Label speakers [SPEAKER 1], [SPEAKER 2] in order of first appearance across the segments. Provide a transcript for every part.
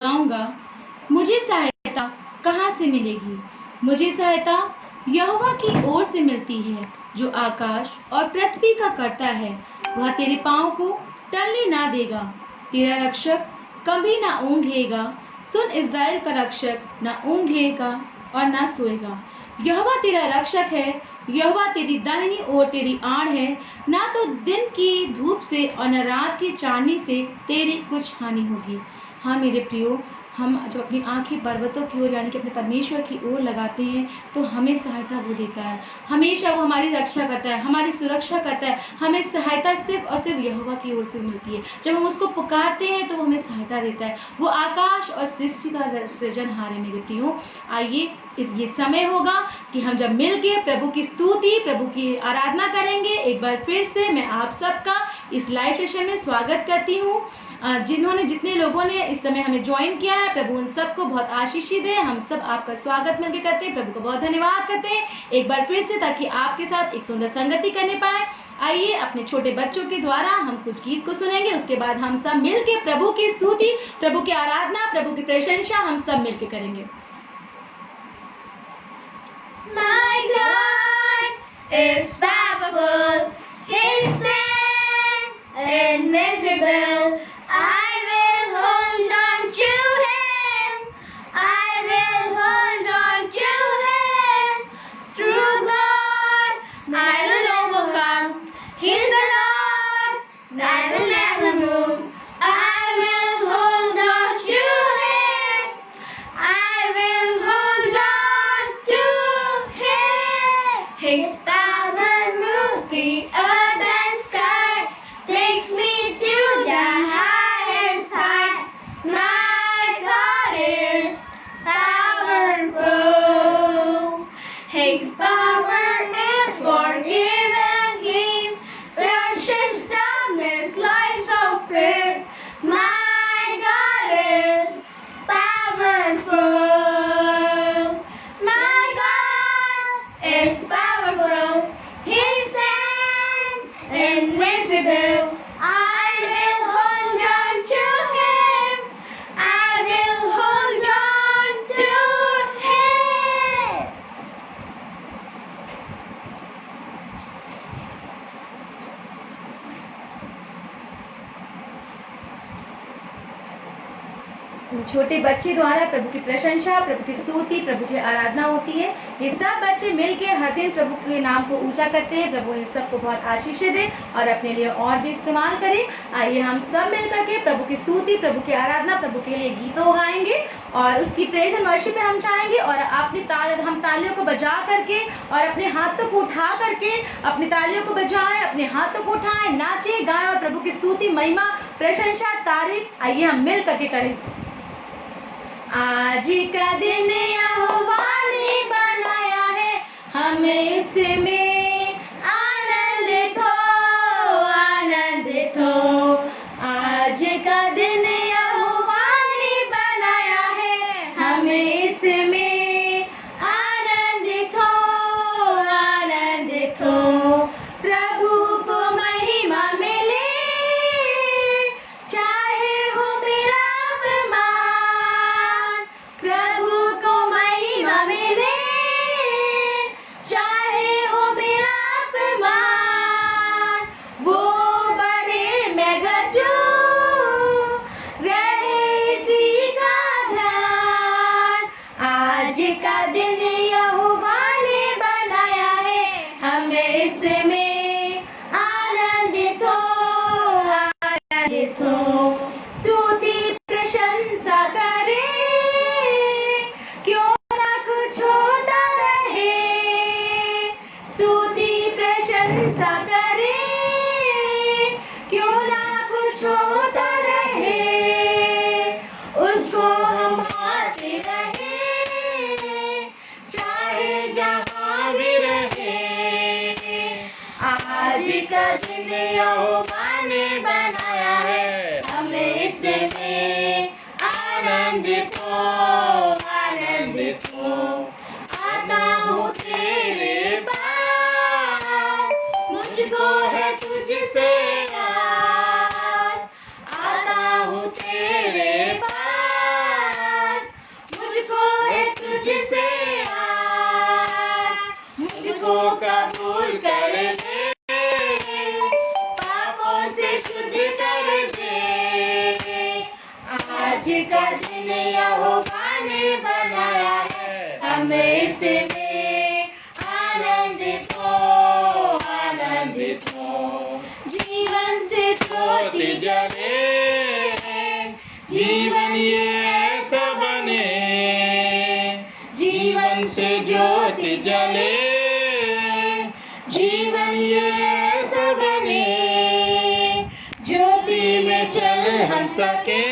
[SPEAKER 1] गाऊंगा, मुझे सहायता कहाँ से मिलेगी? मुझे सहायता यहोवा की ओर से मिलती है, जो आकाश और पृथ्वी का करता है। वह तेरे पाँव को टलने ना देगा, तेरा रक्षक कभी ना ऊँघेगा। सुन, इज़राइल का रक्षक ना ऊँघेगा और ना सोएगा। यहोवा तेरा रक्षक है, यहोवा तेरी दाहिनी ओर तेरी आड़ है। ना तो दिन की धूप से और न रात की चांदनी से तेरी कुछ हानि होगी। हाँ मेरे प्रियो, हम जब अपनी आंखें पर्वतों की ओर यानी कि अपने परमेश्वर की ओर लगाते हैं तो हमें सहायता वो देता है। हमेशा वो हमारी रक्षा करता है, हमारी सुरक्षा करता है। हमें सहायता सिर्फ और सिर्फ यहोवा की ओर से मिलती है। जब हम उसको पुकारते हैं तो वो हमें सहायता देता है। वो आकाश और सृष्टि का सृजनहार है मेरे प्रियो। आइए, ये समय होगा कि हम जब मिल के प्रभु की स्तुति, प्रभु की आराधना करेंगे। एक बार फिर से मैं आप सबका इस लाइव सेशन में स्वागत करती हूँ। जितने लोगों ने इस समय हमें ज्वाइन किया है, प्रभु उन सबको बहुत आशीष दे। हम सब आपका स्वागत मिलकर करते हैं, प्रभु को बहुत धन्यवाद करते हैं एक बार फिर से, ताकि आपके साथ एक सुंदर संगति करने पाए। आइए, अपने छोटे बच्चों के द्वारा हम कुछ गीत को सुनेंगे। उसके बाद हम सब मिलकर प्रभु की स्तुति, प्रभु की आराधना, प्रभु की प्रशंसा हम सब मिलकर करेंगे।
[SPEAKER 2] My God is powerful, His strength invincible. I will hold on to Him. I will hold on to Him. Through God, I will overcome. He's the Lord, I will never move. I will hold on to Him. I will hold on to Him. His power moves the earth and sky, takes me to the highest height. My God is powerful. His power is forgiving. He crushes darkness, lives of fear. My God is powerful. My God is powerful. He stands invincible. I will hold on to Him. I will hold on to Him.
[SPEAKER 1] छोटे बच्चे द्वारा प्रभु की प्रशंसा, प्रभु की स्तुति, प्रभु की आराधना होती है। ये सब बच्चे मिलके हर दिन प्रभु के नाम को ऊंचा करते हैं। प्रभु इन सबको बहुत आशीष दे और अपने लिए और भी इस्तेमाल करें। आइए हम सब मिलकर के प्रभु की स्तुति, प्रभु की आराधना, प्रभु के लिए गीतों गाएंगे और उसकी प्रेज एंड वर्शिप में हम चाहेंगे। और अपनी हम तालियों को बजा करके और अपने हाथों को उठा करके अपनी तालियों को बजाएं, अपने हाथों को उठाएं, नाचें, गाएं और प्रभु की स्तुति, महिमा, प्रशंसा, तारीफ आइए हम मिल करके करें। आज का दिन यहोवा ने बनाया है, हमें इसमें आनंदित हो। आज का दिन यहोवा ने बनाया है, हमें इसमें आनंदित हो। प्रभु को महिमा मिले, चाहे हो मेरा अपमान। प्रभु को महिमा मिले, चाहे हो मेरा अपमान। वो बढ़े मैं घटूं, रहे इसी का ध्यान। आज का दिन यहोवा ने बनाया है, हमें इसमें आनंदित हो। स्तुति प्रशंसा करें, क्यों ना कुछ होता रहे। स्तुति प्रशंसा करें, क्यों ना कुछ होता रहे। उसको हम आते रहे, चाहे जहाँ भी रहे। आज का दिन यहोवा ने बनाया है, हमें इसमें आनंदित हो। आता हूँ तेरे पास, मुझको है तुझसे आस। आता हूँ तेरे पास,
[SPEAKER 2] का दिन यहोवा ने बनाया है, हम इसमें आनंदित हो। जीवन से ज्योति जले, जीवन ये ऐसा बने, जीवन से ज्योति जले, जीवन ये ऐसा बने, ज्योति में चल हम सके,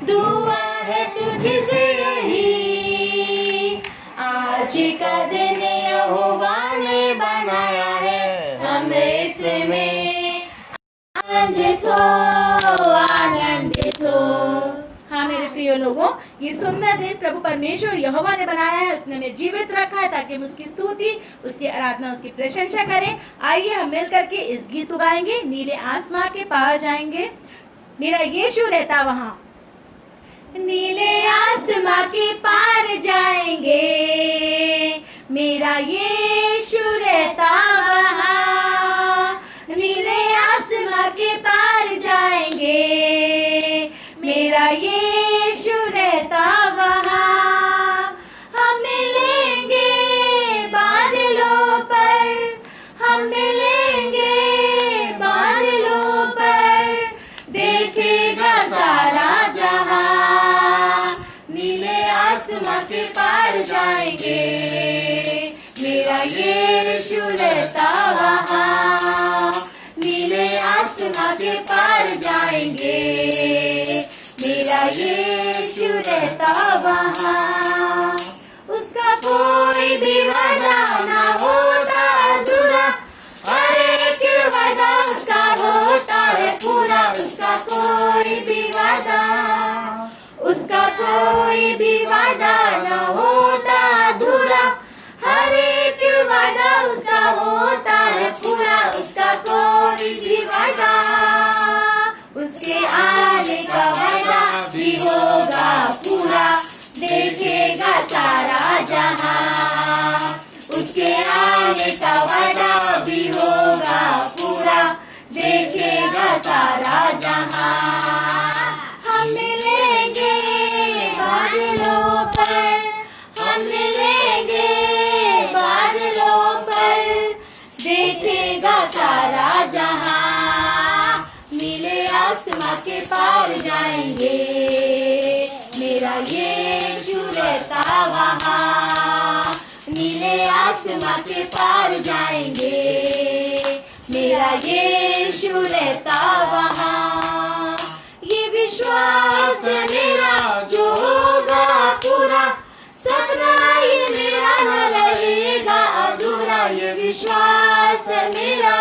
[SPEAKER 2] दुआ है तुझसे यही। आज का दिन यहोवा ने बनाया है, हम इसमें आनंदित हो।
[SPEAKER 1] हाँ मेरे प्रिय लोगों, ये सुंदर दिन प्रभु परमेश्वर यहोवा ने बनाया है, उसने हमें जीवित रखा है ताकि हम उसकी स्तुति, उसकी आराधना, उसकी प्रशंसा करें। आइए हम मिल करके इस गीत को गाएंगे। नीले आसमां के पार जाएंगे, मेरा यीशु रहता वहाँ।
[SPEAKER 2] नीले आसमां के पार जाएंगे, मेरा यीशु रहता वहाँ। नीले आसमां के पार जाएंगे, मेरा यीशु रहता वहाँ। हम मिलेंगे बादलों पर, हम मिलेंगे बादलों पर, देखेगा सारा जहां। नीले आसमां के पार जाएंगे, मेरा यीशु रहता वहाँ। नीले आसमां के पार जाएंगे, मेरा यीशु रहता वहाँ। उसका कोई भी वादा ना होता अधूरा, हर एक वादा उसका होता है पूरा। उसका कोई भी वादा, उसका कोई भी वादा ना होता अधूरा, हर एक वादा उसका होता है पूरा। उसका कोई भी वादा, उसके आने का वादा भी होगा पूरा, देखेगा सारा जहां। उसके आने का वादा भी होगा पूरा, देखेगा सारा जहां। हम मिलेंगे बादलों पर, हम मिलेंगे बादलों पर, देखेगा सारा जहां। नीले आसमां के पार जाएंगे, मेरा यीशु रहता वहाँ। नीले आसमां के पार जाएंगे, मेरा यीशु रहता वहाँ। ये विश्वास मेरा जो होगा पूरा, सपना ये मेरा न रहेगा अधूरा। ये विश्वास मेरा,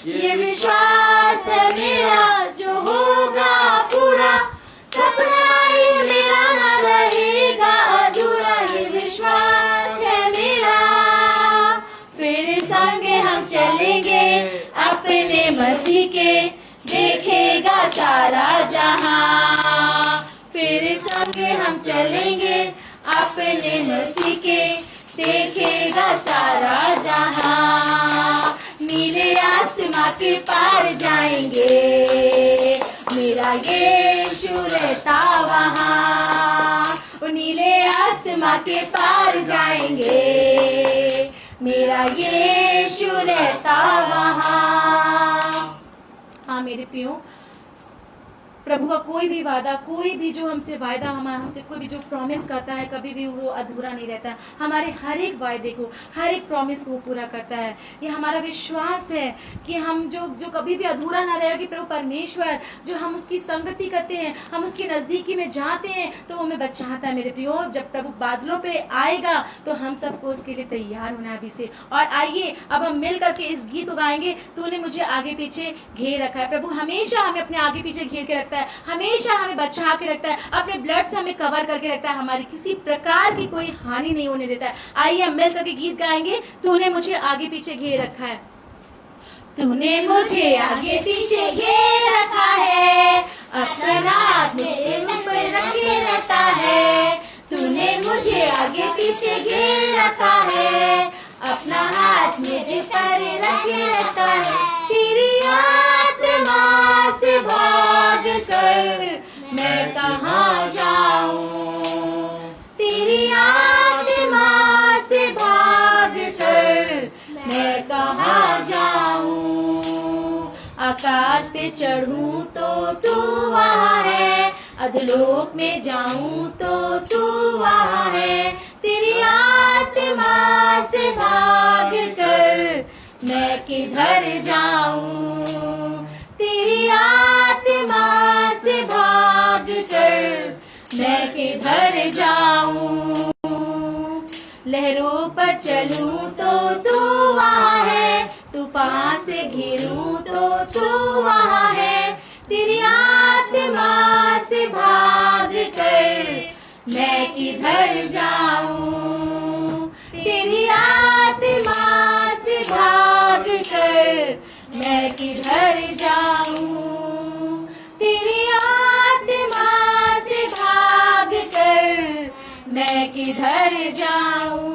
[SPEAKER 2] ये विश्वास मेरा जो होगा पूरा, सपना ये मेरा न रहेगा अधूरा। ये विश्वास है मेरा, फिर संगे हम चलेंगे अपने मसीह के, देखेगा सारा जहां। फिर संगे हम चलेंगे अपने मसीह के, देखेगा सारा जहां। नीले आसमां के पार जाएंगे, मेरा यीशु रहता वहाँ। नीले आसमां के पार जाएंगे, मेरा यीशु रहता वहाँ।
[SPEAKER 1] हाँ मेरे प्रियो, प्रभु का कोई भी वादा, कोई भी जो हमसे वायदा, हमसे कोई भी जो प्रॉमिस करता है, कभी भी वो अधूरा नहीं रहता। हमारे हर एक वायदे को, हर एक प्रॉमिस को वो पूरा करता है। ये हमारा विश्वास है कि हम जो कभी भी अधूरा ना रहेगा, कि प्रभु परमेश्वर जो हम उसकी संगति करते हैं, हम उसकी नज़दीकी में जाते हैं तो वो हमें बचाता है। मेरे प्रियो, जब प्रभु बादलों पे आएगा तो हम सबको उसके लिए तैयार होना है अभी से। और आइए अब हम मिल करके इस गीत को गाएंगे, तूने मुझे आगे पीछे घेर रखा है। प्रभु हमेशा हमें अपने आगे पीछे घेर के रखता है, हमेशा हमें बचा के रखता है, अपने ब्लड से हमें कवर करके रखता है, हमारी किसी प्रकार की कोई हानि नहीं होने देता है। आइए हम मिल करके गीत गाएंगे, तूने मुझे आगे पीछे घेर रखा है।
[SPEAKER 2] तूने मुझे आगे पीछे घेर रखा है, अपना हाथ मेरे ऊपर रखे रहता है। तूने मुझे आगे पीछे घेर रखा है, अपना हाथ मेरे पर रखे रहता है। तेरी आत्मा से भाग कर पे चढ़ूं तो तू वहाँ है, अधलोक में जाऊं तो तू वहाँ है। तेरी आत्मा से भाग कर मैं किधर जाऊं, तेरी आत्मा से भाग कर मैं किधर जाऊं। लहरों पर चलूं तो तू वहाँ है, तूफान से घिरूं तो तू वहाँ है। तेरी आत्मा से भाग कर मैं किधर जाऊं, तेरी आत्मा से भाग कर मैं किधर जाऊं, तेरी आत्मा से भाग कर मैं किधर जाऊं।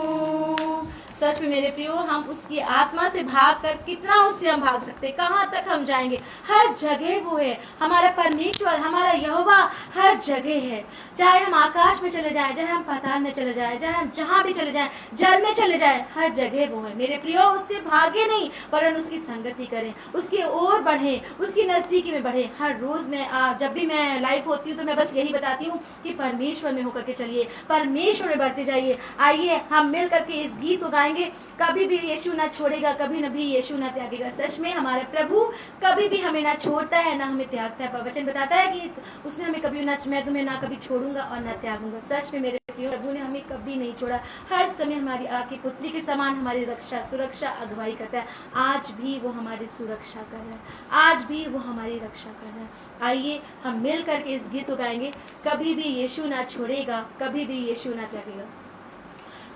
[SPEAKER 2] सच में मेरे प्रियो, हम उसकी आत्मा से भाग कर कितना उससे हम भाग सकते, कहाँ तक हम जाएंगे। हर जगह वो है, हमारा परमेश्वर, हमारा यहोवा हर जगह है। चाहे हम आकाश में चले जाएं, चाहे हम पाताल में चले जाएं, चाहे हम जहाँ भी चले जाएं, जल में चले जाएं, हर जगह वो है। मेरे प्रियो, उससे भागे नहीं, वरन उसकी संगति करें, उसकी ओर बढ़े, उसकी नजदीकी में बढ़े। हर रोज मैं जब भी मैं लाइव होती हूँ तो मैं बस यही बताती हूँ कि परमेश्वर में होकर के चलिए, परमेश्वर में बढ़ते जाइए। आइए हम मिल करके इस गीत को गाएंगे, कभी भी यीशु ना छोड़ेगा, कभी न भी यीशु ना त्यागेगा। सच में हमारा प्रभु कभी भी हमें ना छोड़ता है, ना हमें त्यागता है। वचन बताता है कि उसने हमें कभी ना, मैं तुम्हें ना कभी छोड़ूंगा और ना त्यागूंगा। सच में मेरे प्रिय, प्रभु ने हमें कभी नहीं छोड़ा, हर समय हमारी आँख की पुतली के समान हमारी रक्षा, सुरक्षा, अगुवाई करता है। आज भी वो हमारी सुरक्षा कर रहा है, आज भी वो हमारी रक्षा कर रहा है। आइए हम मिल करके इस गीत को गाएंगे, कभी भी यीशु ना छोड़ेगा, कभी भी यीशु ना त्यागेगा।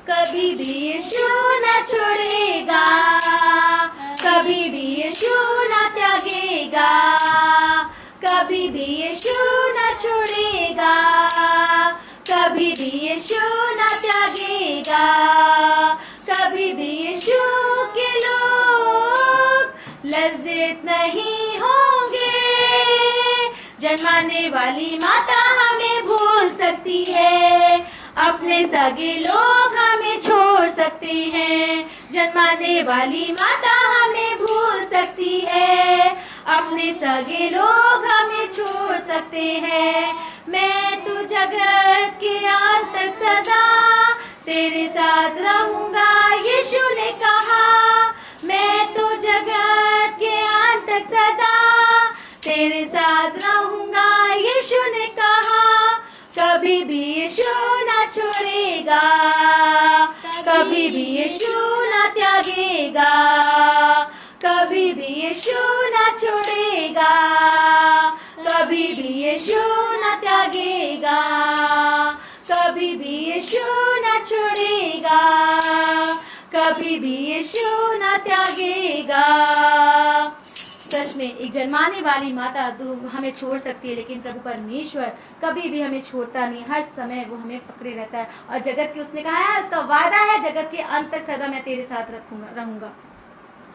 [SPEAKER 2] कभी भी यीशु ना छोड़ेगा, कभी भी यीशु ना त्यागेगा, कभी भी यीशु ना छोड़ेगा, कभी भी यीशु ना त्यागेगा। कभी भी यीशु के लोग लज्जित नहीं होंगे, जन्माने वाली माता हमें भूल सकती है, अपने सगे लोग हमें छोड़ सकते हैं। जन्माने वाली माता हमें भूल सकती है, अपने सगे लोग हमें छोड़ सकते हैं। मैं तो जगत के अंत तक सदा तेरे साथ रहूंगा, यीशु ने कहा। मैं तो जगत के अंत तक सदा तेरे साथ रहूंगा, यीशु ने कहा। कभी भी यीशु ना छोड़ेगा, कभी भी यीशु ना त्यागेगा, कभी भी यीशु ना छोड़ेगा, कभी भी यीशु ना त्यागेगा, कभी भी यीशु ना छोड़ेगा, कभी भी यीशु ना त्यागेगा। सच में एक जन्माने वाली माता तो हमें छोड़ सकती है, लेकिन प्रभु परमेश्वर कभी भी हमें छोड़ता नहीं, हर समय वो हमें पकड़े रहता है। और जगत की उसने कहा है, उसका वादा है, जगत के अंत तक सदा मैं तेरे साथ रहूंगा।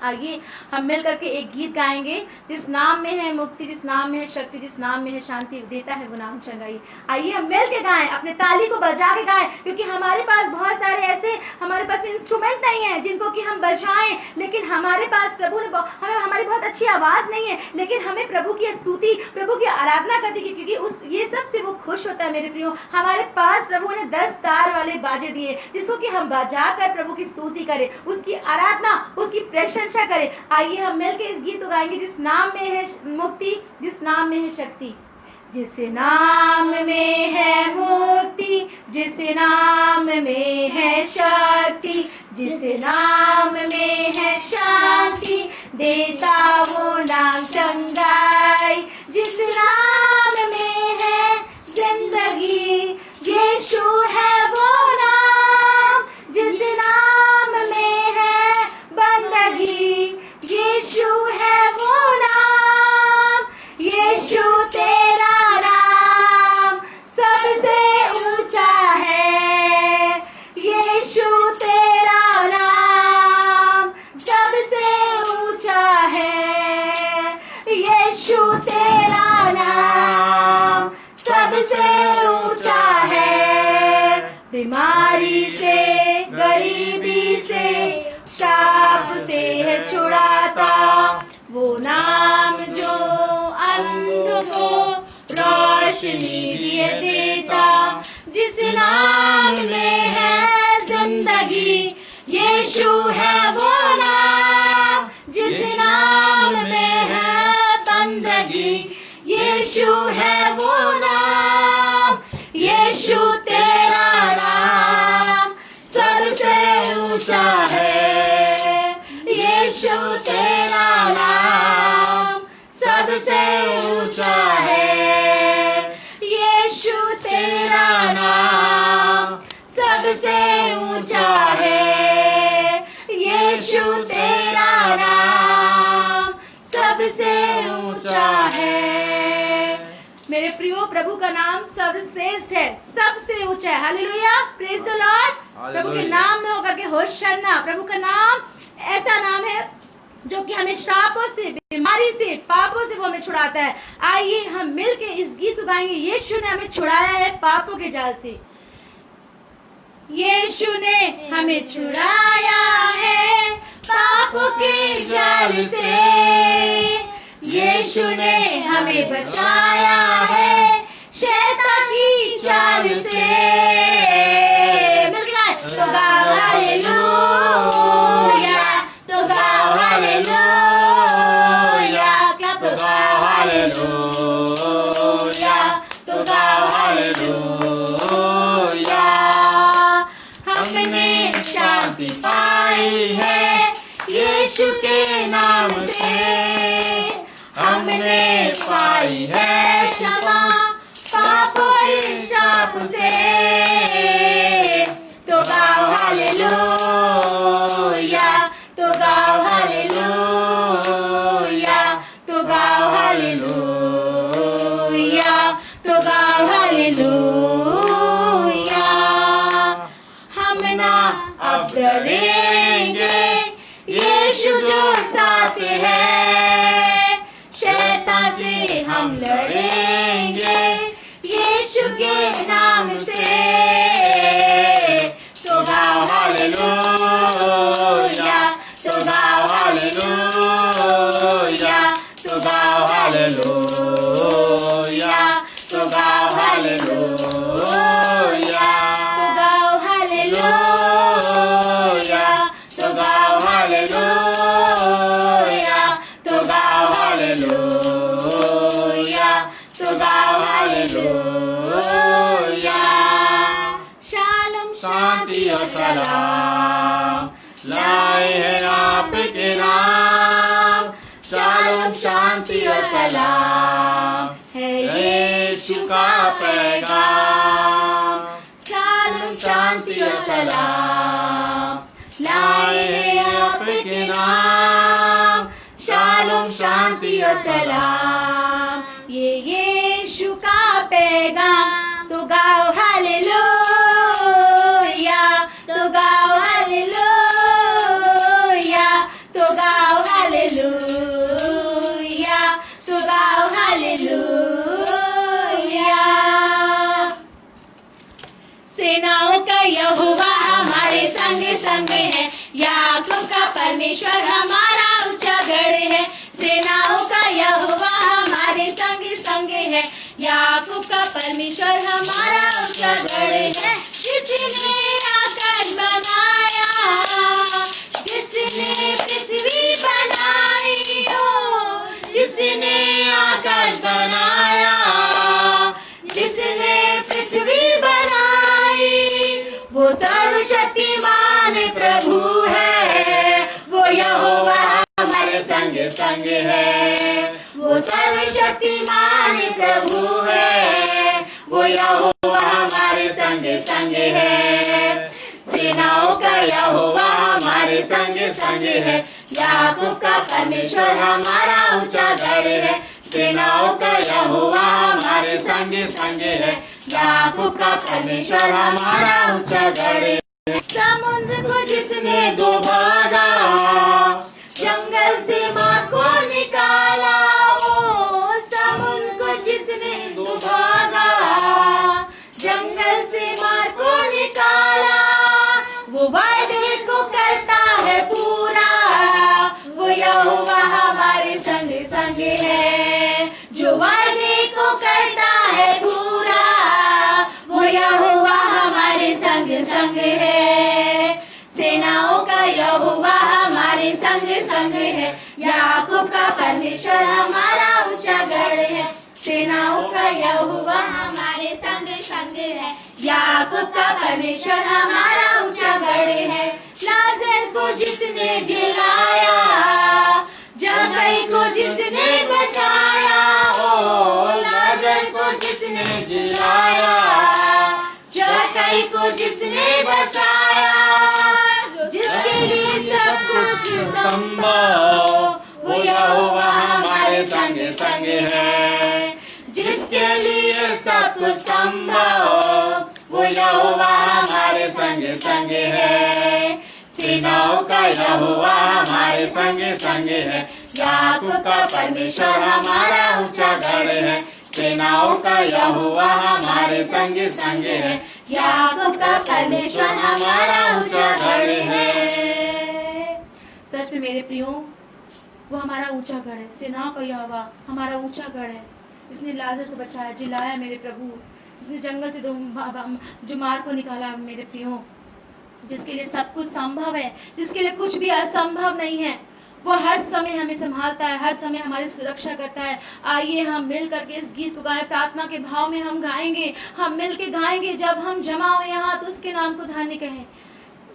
[SPEAKER 2] आइए हम मिल करके एक गीत गाएंगे, जिस नाम में है मुक्ति, जिस नाम में है शक्ति, जिस नाम में है शांति, देता है वो नाम चंगाई। आइए हम मिल के गाएं, अपने ताली को बजा के गाएं, क्योंकि हमारे पास बहुत सारे ऐसे हमारे पास इंस्ट्रूमेंट नहीं है जिनको कि हम बजाएं, लेकिन हमारे पास प्रभु ने हमें, हमारी बहुत अच्छी आवाज नहीं है, लेकिन हमें प्रभु की स्तुति, प्रभु की आराधना करती है, क्योंकि उस ये सब से वो खुश होता है। मेरे प्रियो, हमारे पास प्रभु ने 10 तार वाले बाजे दिए, जिसको कि हम बजा कर प्रभु की स्तुति करें, उसकी आराधना, उसकी प्रशंसा करें। आइए हम मिलकर इस गीत को गाएंगे, जिस नाम में है मुक्ति, जिस नाम में है शक्ति। जिस नाम में है मुक्ति, जिस नाम में है शक्ति, जिस नाम में है शांति, देता वो नाम चंगाई। जिस नाम में है जिंदगी, यीशु है वो नाम। जिस नाम में है बंदगी, यीशु है वो नाम। यीशु तेरा नाम सबसे ऊंचा है, यीशु तेरा नाम सबसे ऊंचा है, यीशु तेरा नाम सबसे ऊंचा है। बीमारी से, गरीबी से, शाप से है छुड़ाता वो नाम जो अंधों को रोशनी दिए देता। जिस नाम में है जिंदगी, यीशु है वो नाम। जिस नाम में है बंदगी, यीशु है वो नाम। यीशु तेरा नाम सबसे ऊंचा है। यीशु तेरा नाम सबसे ऊंचा है। यीशु तेरा नाम सबसे ऊंचा है। यीशु तेरा नाम सबसे ऊंचा है। मेरे प्रियो, प्रभु का नाम सर्वश्रेष्ठ है, सबसे ऊंचा है। Hallelujah, praise the Lord. प्रभु के नाम में होकर के होशाना। प्रभु का नाम ऐसा नाम है जो कि हमें श्रापों से, बीमारी से, पापों से वो हमें छुड़ाता है। आइए हम मिलके इस गीत को गाएंगे। यीशु ने हमें छुड़ाया है पापों के जाल से। यीशु ने हमें छुड़ाया है पापों के जाल से। यीशु ने हमें बचाया है शैतान की चाल से। तो गाओ हालेलुया, तो गाओ हालेलुया, क्लैप तो गाओ हालेलुया, तो गाओ हालेलुया। हमने शांति पाई है यीशु के नाम से। हमने पाई है क्षमा पापों के श्राप से। तो गाओ हालेलुया, तो गाओ हालेलुया, तो गाओ हालेलुया, तो गाओ हालेलुया। हम ना अब डरेंगे, यीशु जो साथ है। शैतान से हम लड़ेंगे यीशु के नाम से। तो गाओ हालेलुया, तो गाओ हालेलुया, तो गाओ हालेलुया, तो गाओ हालेलुया, तो गाओ हालेलुया, तो गाओ हालेलुया, तो गाओ हालेलुया, तो गाओ हालेलुया। शालोम शांति और सलाम लाए हैं आपके नाम। शालोम शांति और सलाम है यीशु का पैगाम। शालोम शांति और सलाम लाए हैं आपके नाम। शालोम शांति और सलाम ये यीशु का पैगाम। तो गाओ हालेलुया, तो गाओ हालेलुया, तो गाओ हालेलुया, तो गाओ हालेलुया। सेनाओं का यहोवा हमारे संग संग है। याकूब का परमेश्वर हमारा ऊंचा गढ़ है। सेनाओं का यहोवा हमारे संग संग है। याकूब का परमेश्वर हमारा ऊंचा गढ़ है। जिसने आकाश बनाया, जिसने पृथ्वी बनाई हो, जिसने आकाश बनाया, जिसने पृथ्वी बनाई, वो सर्वशक्तिमान प्रभु है। वो यहोवा हमारे संग संग है। वो सर्वशक्तिमान प्रभु है। वो यहोवा हमारे संग संग है। सेनाओं का यहोवा हमारे संग संग है। याकूब का परमेश्वर हमारा ऊंचा गढ़ है। सेनाओं का यहोवा हमारे संग संग है। याकूब का परमेश्वर हमारा ऊंचा गढ़ है। समुद्र को जिसने दो भागा, जंगल से माँ को निकाला। ओ समुद्र को जिसने दो भागा, जंगल से माँ को निकाला। वो वादे को करता है पूरा। वो यहोवा हमारे संग संग है। जो संग है। याकूब का परमेश्वर हमारा ऊंचा गढ़ है, सेनाओं का यहोवा हमारे संग संग है। याकूब का परमेश्वर हमारा ऊंचा गढ़ है। लाजर को जिसने जिलाया, जकई को जिसने बचाया, ओ लाजर को जिसने जिलाया, जकई को जिसने बचाया, जिसके लिए सब कुछ संभव, वो यहोवा हमारे संग संग है। जिसके लिए सब कुछ संभव, वो यहोवा हमारे संग संग है। सेनाओं का यहोवा हमारे संग संग है। याकूब का परमेश्वर हमारा ऊंचा गढ़ है, सेनाओं का यहोवा हमारे संग संग है। याकूब का परमेश्वर हमारा ऊंचा गढ़ है।
[SPEAKER 1] सच में मेरे प्रियो, वो हमारा ऊंचा गढ़ है। सेनाओं का यहोवा हमारा ऊंचा गढ़ है। इसने लाजर को बचाया, जिलाया मेरे प्रभु। जिसने जंगल से जुमार को निकाला मेरे प्रियो। जिसके लिए सब कुछ संभव है, जिसके लिए कुछ भी असंभव नहीं है, वो हर समय हमें संभालता है, हर समय हमारी सुरक्षा करता है। आइए हम मिल करके इस गीत को गाएं, प्रार्थना के भाव में हम गाएंगे, हम मिल के गाएंगे। जब हम जमा हो यहाँ तो उसके नाम को धन्य कहें।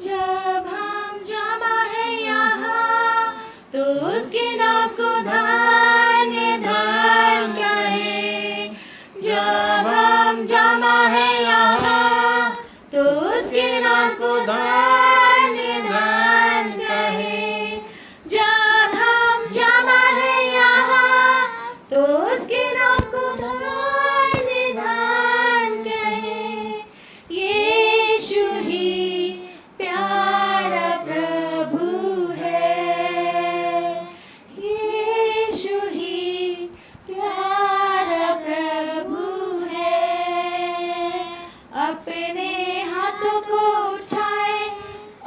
[SPEAKER 1] जब हम जमा है यहाँ तो उसके नाम को धन्य धन्य कहें। जब हम जमा है यहाँ तो उसके नाम को धन्य धन्य कहें। जब हम जमा है यहाँ तो उसके नाम को धन्य धन्य कहें। यीशु ही प्यारा प्रभु है, यीशु ही प्यारा प्रभु है। अपने हाथों को उठाए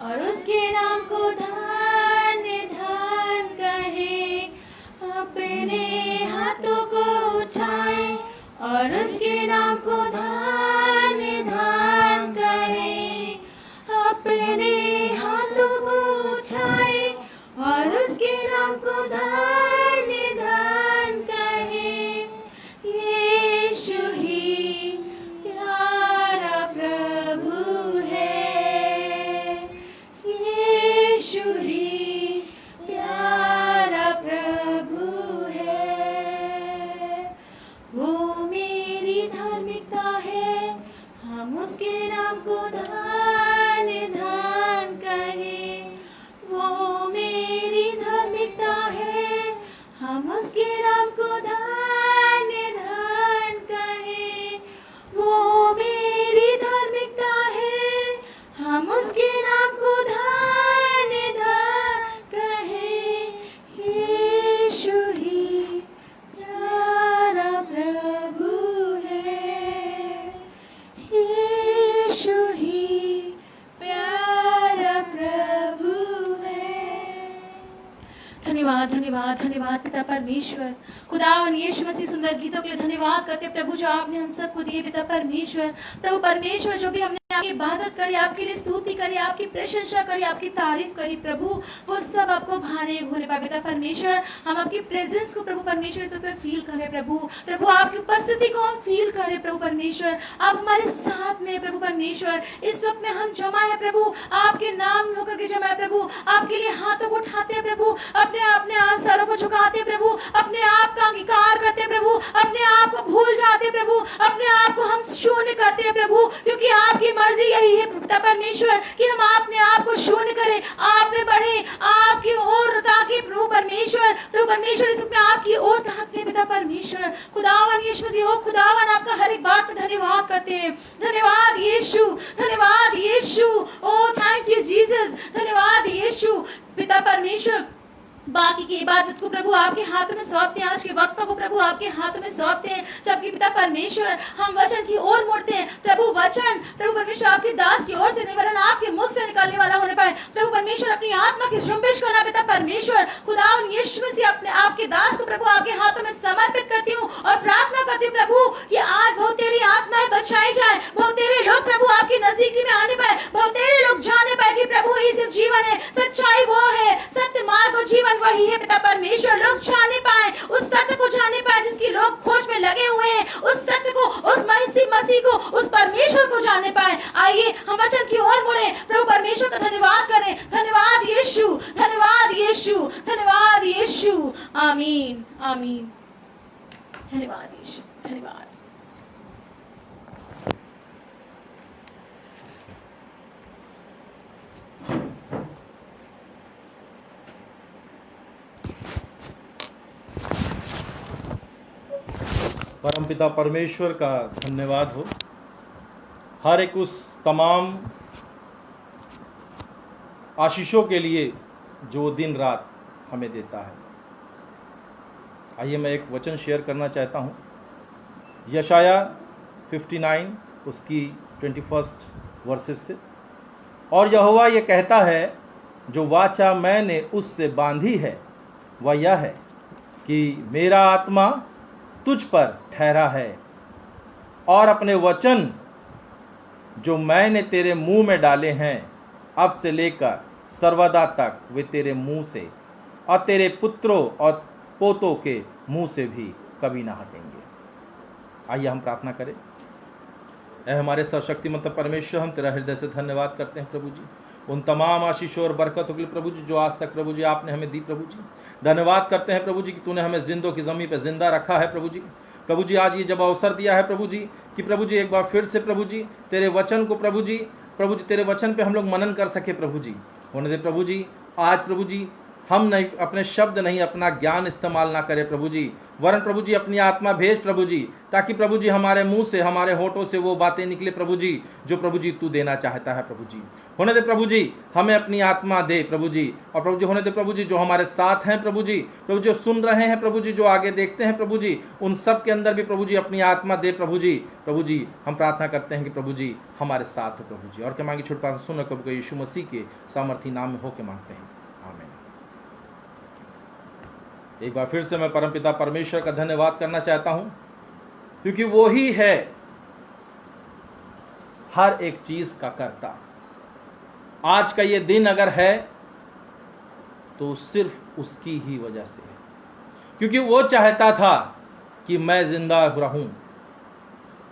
[SPEAKER 1] और उसके नाम को धन्य धन्य कहें। अपने हाथों को उठाए और उसके नाम को धन्य धन्य कहें। अपने हाथों को उठाए और उसके नाम को धन्य धन्य कहें। यीशु ही प्यारा प्रभु है, यीशु ही प्यारा प्रभु है। वो मेरी धार्मिकता है, हम उसके नाम को धन्य धन्य कहें। वो मेरी धार्मिकता है, हम उसके नाम को धन्य धन्य कहें। वो मेरी धार्मिकता है, हम उसके नाम को धन्य धन्य कहें। यीशु ही प्यारा प्रभु है, यीशु ही प्यारा प्रभु है। धन्यवाद धन्यवाद धन्यवाद पिता परमेश्वर, खुदावन यीशु मसीह सुंदर गीतों के लिए धन्यवाद करते प्रभु जो आपने हम सबको दिए पिता परमेश्वर। प्रभु परमेश्वर जो भी हमने आपकी इबादत करी, आपके लिए स्तुति करी, आपकी प्रशंसा करी, आपकी तारीफ करी प्रभु, वो सब आपको भाने होने पाए पिता परमेश्वर। हम आपकी प्रेजेंस को प्रभु परमेश्वर से फील करें प्रभु, प्रभु आपकी उपस्थिति को हम फील करें प्रभु परमेश्वर। आप हमारे साथ में प्रभु परमेश्वर। इस वक्त में हम जमा है प्रभु, आपके नाम में होकर के जमा है प्रभु। आपके लिए हाथों को उठाते हैं प्रभु, अपने अपने सरों को झुकाते हैं प्रभु, अपने आप का अंगीकार करते हैं प्रभु, अपने आप को भूल जाते हैं प्रभु, अपने आप को हम शून्य करते हैं प्रभु, क्योंकि आपकी मर्जी यही है पिता परमेश्वर कि हम अपने आप को शून्य करें, आप में बढ़े, आपकी ओर ताकि प्रभु परमेश्वर इस में आपकी ओर ताकते हैं पिता परमेश्वर। खुदावन यीशु मसीह, ओ खुदावन आपका हर एक बात में धन्यवाद करते हैं। धन्यवाद यीशु, धन्यवाद यीशु, ओ थैंक यू जीसस, धन्यवाद यीशु पिता परमेश्वर। बाकी की इबादत को प्रभु आपके हाथों में सौंपते हैं, आज के वक्त को प्रभु आपके हाथों में सौंपते हैं। जबकि पिता परमेश्वर हम वचन की ओर मुड़ते हैं प्रभु, वचन प्रभु परमेश्वर आपके दास की ओर से नहीं वरन आपके मुख से निकलने वाला होने पाए प्रभु परमेश्वर। अपनी आत्मा की जुम्बिश करना पिता परमेश्वर, खुदावन यीशु मसीह अपने आपके दास को प्रभु आपके हाथों में समर्पित करती हूँ और प्रार्थना करती हूँ प्रभु कि आज बहुत तेरी आत्माएं बचाई जाए, बहुत तेरे लोग प्रभु आपकी नजदीकी में आने पाए, बहुत तेरे लोग जाने पाए कि प्रभु ही सिर्फ जीवन है, सच्चाई वो है, सत्य मार्ग और जीवन वही
[SPEAKER 2] आइए हम वचन की ओर मुड़े, प्रभु परमेश्वर का धन्यवाद करें। धन्यवाद यीशु, धन्यवाद यीशु, धन्यवाद यीशु। आमीन आमीन। धन्यवाद यीशु, धन्यवाद।
[SPEAKER 3] परमपिता परमेश्वर का धन्यवाद हो, हर एक उस तमाम आशीषों के लिए जो दिन रात हमें देता है। आइए मैं एक वचन शेयर करना चाहता हूँ, यशाया 59 उसकी 21 वर्सेस से। और यहोवा ये कहता है, जो वाचा मैंने उससे बांधी है वह यह है कि मेरा आत्मा तुझ पर ठहरा है, और अपने वचन जो मैंने तेरे मुंह में डाले हैं अब से लेकर सर्वदा तक वे तेरे मुंह से और तेरे पुत्रों और पोतों के मुंह से भी कभी ना हटेंगे। आइए हम प्रार्थना करें। ऐ हमारे सर्वशक्तिमंत परमेश्वर, हम तेरा हृदय से धन्यवाद करते हैं प्रभु जी, उन तमाम आशीषों और बरकतों के लिए प्रभु जी जो आज तक प्रभु जी आपने हमें दी। प्रभु जी धन्यवाद करते हैं प्रभु जी कि तूने हमें जिंदों की ज़मीन पर जिंदा रखा है। प्रभु जी आज ये जब अवसर दिया है प्रभु जी कि प्रभु जी एक बार फिर से प्रभु जी तेरे वचन को प्रभु जी तेरे वचन पे हम लोग मनन कर सके। प्रभु जी होने दे प्रभु जी, आज प्रभु जी हम नहीं अपने शब्द नहीं अपना ज्ञान इस्तेमाल ना करें प्रभु जी, वरन प्रभु जी अपनी आत्मा भेज प्रभु जी, ताकि प्रभु जी हमारे मुंह से हमारे होठों से वो बातें निकले प्रभु जी जो प्रभु जी तू देना चाहता है। प्रभु जी होने दे प्रभु जी हमें अपनी आत्मा दे प्रभु जी, और प्रभु जी होने दे प्रभु जी जो हमारे साथ हैं प्रभु जी जो सुन रहे हैं प्रभु जी, जो आगे देखते हैं प्रभु जी, उन सब के अंदर भी प्रभु जी अपनी आत्मा दे प्रभु जी हम प्रार्थना करते हैं कि प्रभु जी हमारे साथ हो प्रभु जी। और क्या मांगी छोट प्रार्थना सुनो कब यीशु मसीह के सामर्थी नाम में होके मांगते हैं, आमीन। एक बार फिर से मैं परमपिता परमेश्वर का धन्यवाद करना चाहता हूं, क्योंकि वो ही है हर एक चीज का कर्ता। आज का ये दिन अगर है तो सिर्फ उसकी ही वजह से है, क्योंकि वो चाहता था कि मैं जिंदा रहूं।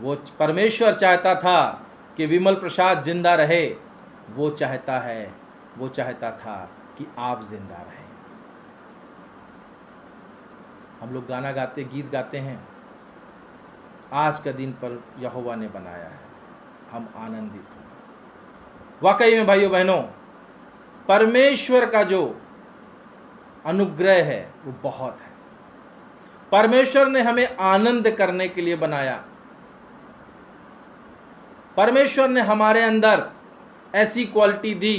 [SPEAKER 3] वो परमेश्वर चाहता था कि विमल प्रसाद जिंदा रहे। वो चाहता था कि आप जिंदा रहें। हम लोग गाना गाते, गीत गाते हैं, आज का दिन पर यहोवा ने बनाया है, हम आनंदित हैं। वाकई में भाइयों बहनों, परमेश्वर का जो अनुग्रह है वो बहुत है। परमेश्वर ने हमें आनंद करने के लिए बनाया। परमेश्वर ने हमारे अंदर ऐसी क्वालिटी दी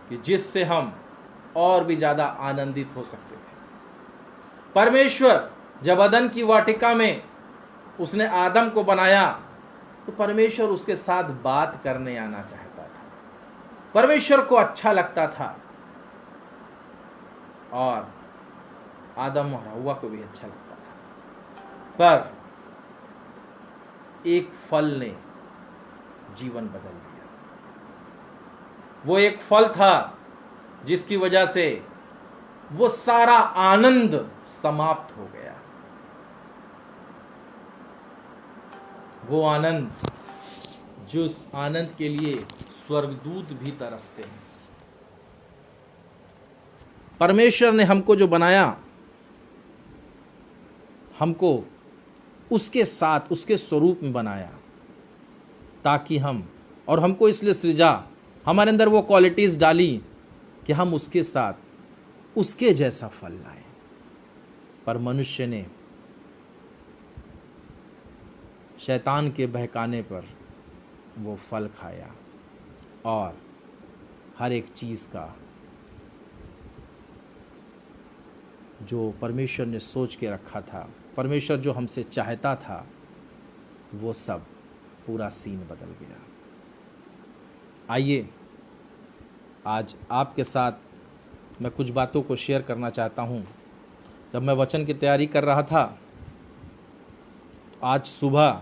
[SPEAKER 3] कि जिससे हम और भी ज्यादा आनंदित हो सकते थे। परमेश्वर जब अदन की वाटिका में उसने आदम को बनाया तो परमेश्वर उसके साथ बात करने आना चाहता था। परमेश्वर को अच्छा लगता था और आदम और हव्वा को भी अच्छा लगता था। पर एक फल ने जीवन बदल दिया। वो एक फल था जिसकी वजह से वो सारा आनंद समाप्त हो गया। वो आनंद जिस आनंद के लिए स्वर्गदूत भी तरसते हैं। परमेश्वर ने हमको जो बनाया, हमको उसके साथ उसके स्वरूप में बनाया, ताकि हमको इसलिए सृजा, हमारे अंदर वो क्वालिटीज डाली कि हम उसके साथ उसके जैसा फल लाए। पर मनुष्य ने शैतान के बहकाने पर वो फल खाया और हर एक चीज का जो परमेश्वर ने सोच के रखा था, परमेश्वर जो हमसे चाहता था, वो सब पूरा सीन बदल गया। आइए आज आपके साथ मैं कुछ बातों को शेयर करना चाहता हूँ। जब मैं वचन की तैयारी कर रहा था आज सुबह,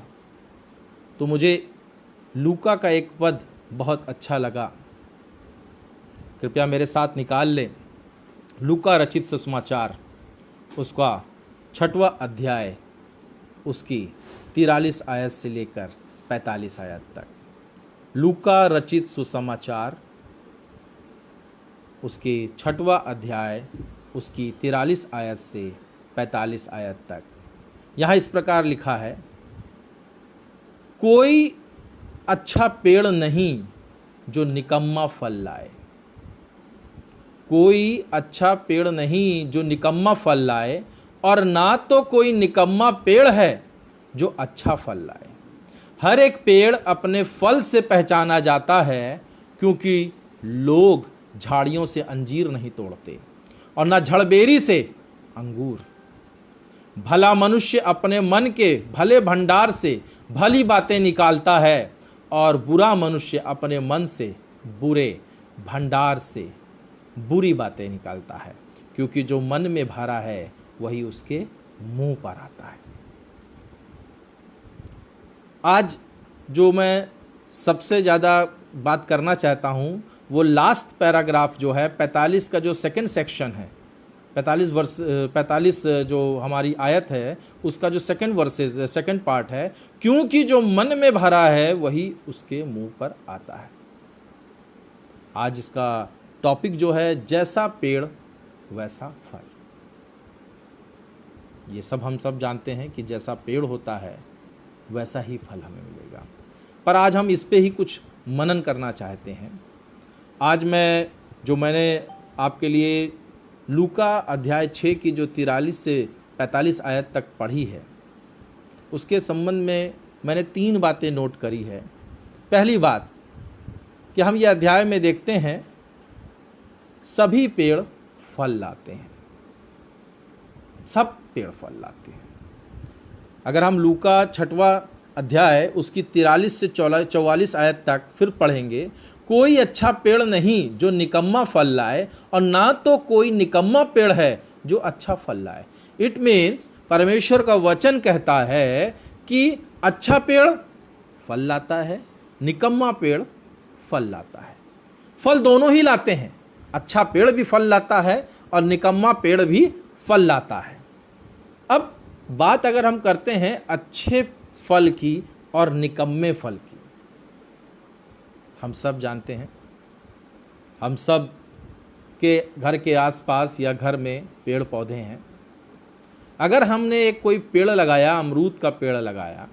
[SPEAKER 3] तो मुझे लूका का एक पद बहुत अच्छा लगा। कृपया मेरे साथ निकाल लें। लूका रचित सुसमाचार उसका 6वां अध्याय उसकी 43 आयत से लेकर 45 आयत तक। लूका रचित सुसमाचार उसके 6वां अध्याय उसकी 43 आयत से 45 आयत तक। यहाँ इस प्रकार लिखा है, कोई अच्छा पेड़ नहीं जो निकम्मा फल लाए, कोई अच्छा पेड़ नहीं जो निकम्मा फल लाए, और ना तो कोई निकम्मा पेड़ है जो अच्छा फल लाए। हर एक पेड़ अपने फल से पहचाना जाता है, क्योंकि लोग झाड़ियों से अंजीर नहीं तोड़ते और ना झड़बेरी से अंगूर। भला मनुष्य अपने मन के भले भंडार से भली बातें निकालता है, और बुरा मनुष्य अपने मन से बुरे भंडार से बुरी बातें निकालता है, क्योंकि जो मन में भरा है वही उसके मुंह पर आता है। आज जो मैं सबसे ज़्यादा बात करना चाहता हूँ वो लास्ट पैराग्राफ जो है 45 का जो सेकंड सेक्शन है, 45 जो हमारी आयत है उसका जो सेकंड पार्ट है, क्योंकि जो मन में भरा है वही उसके मुंह पर आता है। आज इसका टॉपिक जो है, जैसा पेड़ वैसा फल। ये सब हम सब जानते हैं कि जैसा पेड़ होता है वैसा ही फल हमें मिलेगा, पर आज हम इस पे ही कुछ मनन करना चाहते हैं। आज मैंने आपके लिए लूका अध्याय 6 की जो 43 से 45 आयत तक पढ़ी है, उसके संबंध में मैंने 3 बातें नोट करी है। पहली बात कि हम ये अध्याय में देखते हैं सभी पेड़ फल लाते हैं, सब पेड़ फल लाते हैं। अगर हम लूका 6वां अध्याय उसकी 43 से 44 आयत तक फिर पढ़ेंगे, कोई अच्छा पेड़ नहीं जो निकम्मा फल लाए, और ना तो कोई निकम्मा पेड़ है जो अच्छा फल लाए। इट मीन्स परमेश्वर का वचन कहता है कि अच्छा पेड़ फल लाता है, निकम्मा पेड़ फल लाता है। फल दोनों ही लाते हैं, अच्छा पेड़ भी फल लाता है और निकम्मा पेड़ भी फल लाता है। अब बात अगर हम करते हैं अच्छे फल की और निकम्मे फल की, हम सब जानते हैं, हम सब के घर के आसपास या घर में पेड़ पौधे हैं। अगर हमने एक कोई पेड़ लगाया, अमरूद का पेड़ लगाया,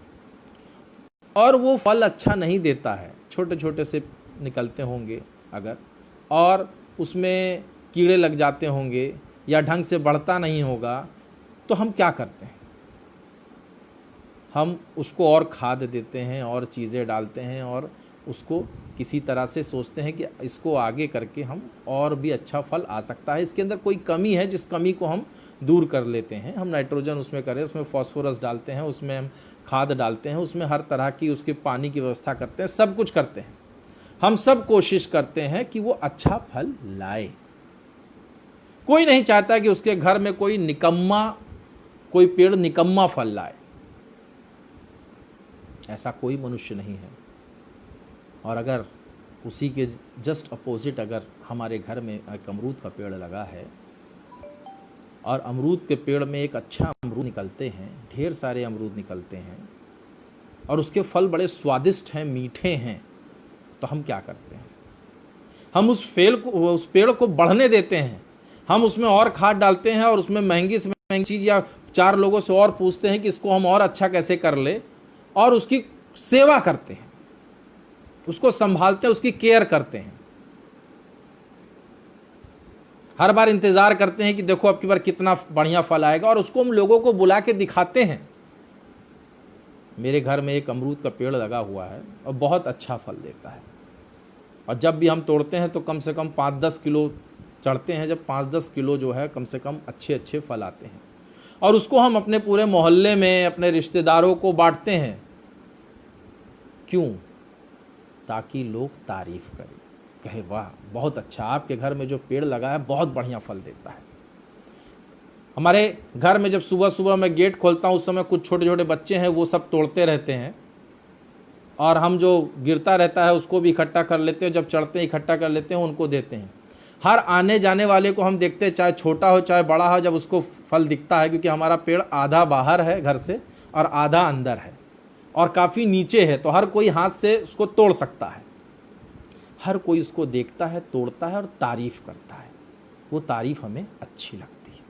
[SPEAKER 3] और वो फल अच्छा नहीं देता है, छोटे छोटे से निकलते होंगे अगर, और उसमें कीड़े लग जाते होंगे या ढंग से बढ़ता नहीं होगा, तो हम क्या करते हैं? हम उसको और खाद देते हैं और चीज़ें डालते हैं और उसको किसी तरह से सोचते हैं कि इसको आगे करके हम और भी अच्छा फल आ सकता है, इसके अंदर कोई कमी है जिस कमी को हम दूर कर लेते हैं। हम नाइट्रोजन उसमें करें, उसमें फास्फोरस डालते हैं, उसमें हम खाद डालते हैं, उसमें हर तरह की उसके पानी की व्यवस्था करते हैं, सब कुछ करते हैं। हम सब कोशिश करते हैं कि वो अच्छा फल लाए। कोई नहीं चाहता कि उसके घर में कोई पेड़ निकम्मा फल लाए, ऐसा कोई मनुष्य नहीं है। और अगर उसी के जस्ट अपोजिट अगर हमारे घर में एक अमरूद का पेड़ लगा है और अमरूद के पेड़ में एक अच्छा अमरूद निकलते हैं, ढेर सारे अमरूद निकलते हैं और उसके फल बड़े स्वादिष्ट हैं, मीठे हैं, तो हम क्या करते हैं? हम उस पेड़ को बढ़ने देते हैं, हम उसमें और खाद डालते हैं और उसमें महंगी से महंगी चीज़ या 4 लोगों से और पूछते हैं कि इसको हम और अच्छा कैसे कर ले, और उसकी सेवा करते हैं, उसको संभालते हैं, उसकी केयर करते हैं। हर बार इंतजार करते हैं कि देखो अब की बार कितना बढ़िया फल आएगा, और उसको हम लोगों को बुला के दिखाते हैं। मेरे घर में एक अमरूद का पेड़ लगा हुआ है और बहुत अच्छा फल देता है, और जब भी हम तोड़ते हैं तो कम से कम 5-10 किलो चढ़ते हैं। जब 5-10 किलो जो है कम से कम अच्छे फल आते हैं, और उसको हम अपने पूरे मोहल्ले में अपने रिश्तेदारों को बांटते हैं। क्यों? ताकि लोग तारीफ करें, कहे वाह बहुत अच्छा, आपके घर में जो पेड़ लगा है बहुत बढ़िया फल देता है। हमारे घर में जब सुबह सुबह मैं गेट खोलता हूँ, उस समय कुछ छोटे छोटे बच्चे हैं, वो सब तोड़ते रहते हैं, और हम जो गिरता रहता है उसको भी इकट्ठा कर लेते हैं, जब चढ़ते हैं इकट्ठा कर लेते हैं, उनको देते हैं। हर आने जाने वाले को हम देखते हैं, चाहे छोटा हो चाहे बड़ा हो, जब उसको फल दिखता है, क्योंकि हमारा पेड़ आधा बाहर है घर से और आधा अंदर है, और काफ़ी नीचे है, तो हर कोई हाथ से उसको तोड़ सकता है। हर कोई उसको देखता है, तोड़ता है और तारीफ करता है। वो तारीफ हमें अच्छी लगती है।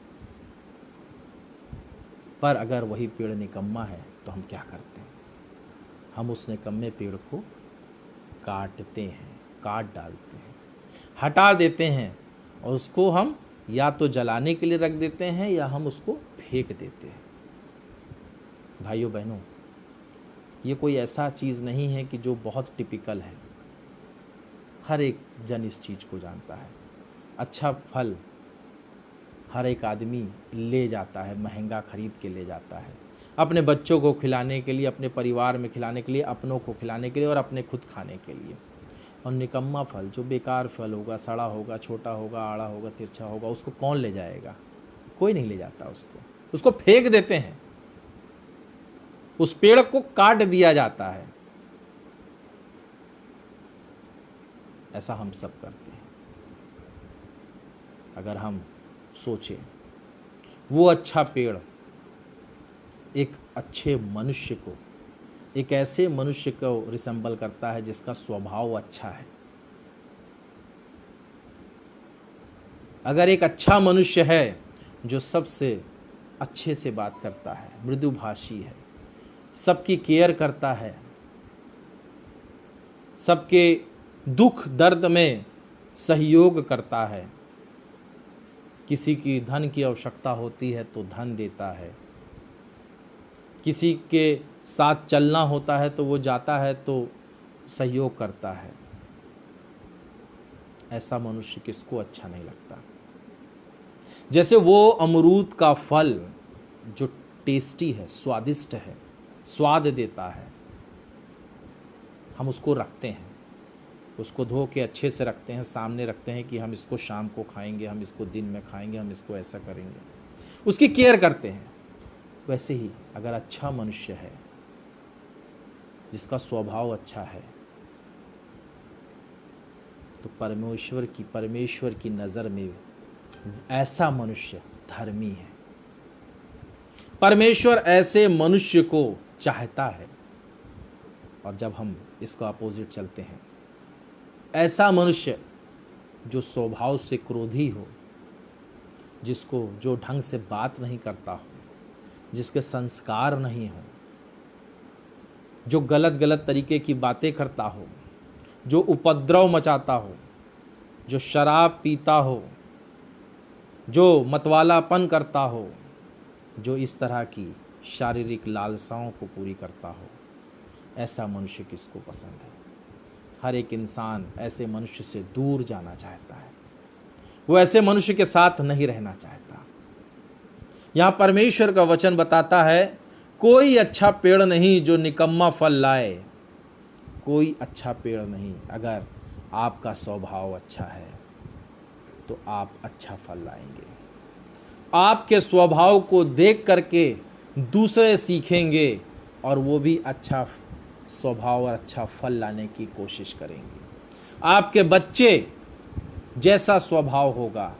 [SPEAKER 3] पर अगर वही पेड़ निकम्मा है तो हम क्या करते हैं? हम उस निकम्मे पेड़ को काटते हैं, काट डालते हैं, हटा देते हैं और उसको हम या तो जलाने के लिए रख देते हैं या हम उसको फेंक देते हैं। भाइयों बहनों, ये कोई ऐसा चीज़ नहीं है कि जो बहुत टिपिकल है। हर एक जन इस चीज़ को जानता है। अच्छा फल हर एक आदमी ले जाता है, महंगा खरीद के ले जाता है, अपने बच्चों को खिलाने के लिए, अपने परिवार में खिलाने के लिए, अपनों को खिलाने के लिए और अपने खुद खाने के लिए। और निकम्मा फल, जो बेकार फल होगा, सड़ा होगा, छोटा होगा, आड़ा होगा, तिरछा होगा, उसको कौन ले जाएगा? कोई नहीं ले जाता उसको फेंक देते हैं। उस पेड़ को काट दिया जाता है। ऐसा हम सब करते हैं। अगर हम सोचें, वो अच्छा पेड़ एक अच्छे मनुष्य को, एक ऐसे मनुष्य को रिसेंबल करता है जिसका स्वभाव अच्छा है। अगर एक अच्छा मनुष्य है जो सबसे अच्छे से बात करता है, मृदुभाषी है, सबकी केयर करता है, सबके दुख दर्द में सहयोग करता है, किसी की धन की आवश्यकता होती है तो धन देता है, किसी के साथ चलना होता है तो वो जाता है तो सहयोग करता है, ऐसा मनुष्य किसको अच्छा नहीं लगता? जैसे वो अमरूद का फल जो टेस्टी है, स्वादिष्ट है, स्वाद देता है, हम उसको रखते हैं, उसको धो के अच्छे से रखते हैं, सामने रखते हैं कि हम इसको शाम को खाएंगे, हम इसको दिन में खाएंगे, हम इसको ऐसा करेंगे, उसकी केयर करते हैं। वैसे ही अगर अच्छा मनुष्य है जिसका स्वभाव अच्छा है तो परमेश्वर की नज़र में ऐसा मनुष्य धर्मी है। परमेश्वर ऐसे मनुष्य को चाहता है। और जब हम इसको अपोजिट चलते हैं, ऐसा मनुष्य जो स्वभाव से क्रोधी हो, जिसको जो ढंग से बात नहीं करता हो, जिसके संस्कार नहीं हो, जो गलत गलत तरीके की बातें करता हो, जो उपद्रव मचाता हो, जो शराब पीता हो, जो मतवालापन करता हो, जो इस तरह की शारीरिक लालसाओं को पूरी करता हो, ऐसा मनुष्य किसको पसंद है? हर एक इंसान ऐसे मनुष्य से दूर जाना चाहता है। वो ऐसे मनुष्य के साथ नहीं रहना चाहता। यहाँ परमेश्वर का वचन बताता है, कोई अच्छा पेड़ नहीं जो निकम्मा फल लाए। कोई अच्छा पेड़ नहीं। अगर आपका स्वभाव अच्छा है तो आप अच्छा फल लाएंगे। आपके स्वभाव को देख करके दूसरे सीखेंगे और वो भी अच्छा स्वभाव और अच्छा फल लाने की कोशिश करेंगे। आपके बच्चे जैसा स्वभाव होगा,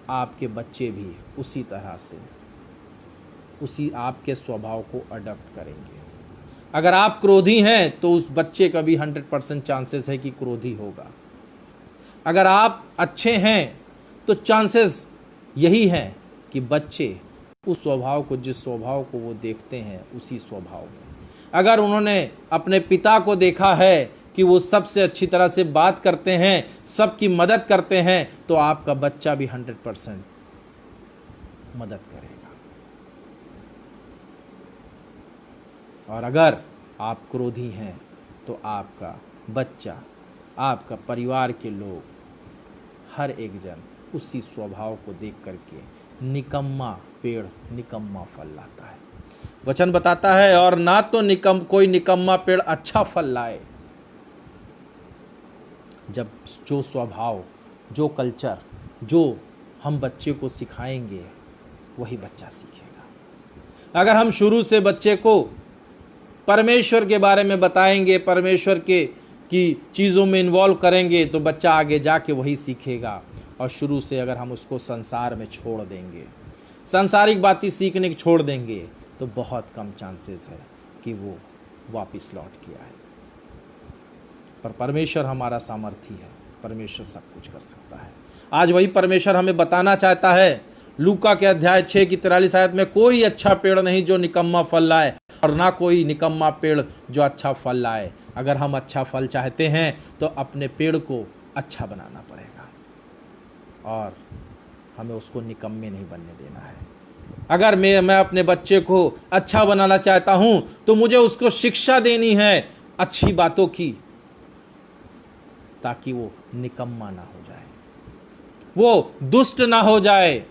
[SPEAKER 3] आपके बच्चे भी उसी तरह से उसी आपके स्वभाव को अडॉप्ट करेंगे। अगर आप क्रोधी हैं तो उस बच्चे का भी 100% चांसेस है कि क्रोधी होगा। अगर आप अच्छे हैं तो चांसेस यही हैं कि बच्चे उस स्वभाव को, जिस स्वभाव को वो देखते हैं, उसी स्वभाव में। अगर उन्होंने अपने पिता को देखा है कि वो सबसे अच्छी तरह से बात करते हैं, सबकी मदद करते हैं, तो आपका बच्चा भी 100% मदद करेगा। और अगर आप क्रोधी हैं तो आपका बच्चा, आपका परिवार के लोग, हर एक जन उसी स्वभाव को देख करके निकम्मा पेड़ निकम्मा फल लाता है। वचन बताता है, और ना तो कोई निकम्मा पेड़ अच्छा फल लाए। जब जो स्वभाव, जो कल्चर, जो हम बच्चे को सिखाएंगे वही बच्चा सीखेगा। अगर हम शुरू से बच्चे को परमेश्वर के बारे में बताएंगे, परमेश्वर की चीज़ों में इन्वॉल्व करेंगे, तो बच्चा आगे जाके वही सीखेगा। और शुरू से अगर हम उसको संसार में छोड़ देंगे, सांसारिक बातें सीखने की छोड़ देंगे, तो बहुत कम चांसेस है कि वो वापस लौट के आए। पर परमेश्वर हमारा सामर्थी है, परमेश्वर सब कुछ कर सकता है। आज वही परमेश्वर हमें बताना चाहता है। लूका के अध्याय 6 की 43 आयत में, कोई अच्छा पेड़ नहीं जो निकम्मा फल लाए, और ना कोई निकम्मा पेड़ जो अच्छा फल लाए। अगर हम अच्छा फल चाहते हैं तो अपने पेड़ को अच्छा बनाना पड़ेगा और हमें उसको निकम्मे नहीं बनने देना है। अगर मैं अपने बच्चे को अच्छा बनाना चाहता हूं तो मुझे उसको शिक्षा देनी है अच्छी बातों की, ताकि वो निकम्मा ना हो जाए, वो दुष्ट ना हो जाए।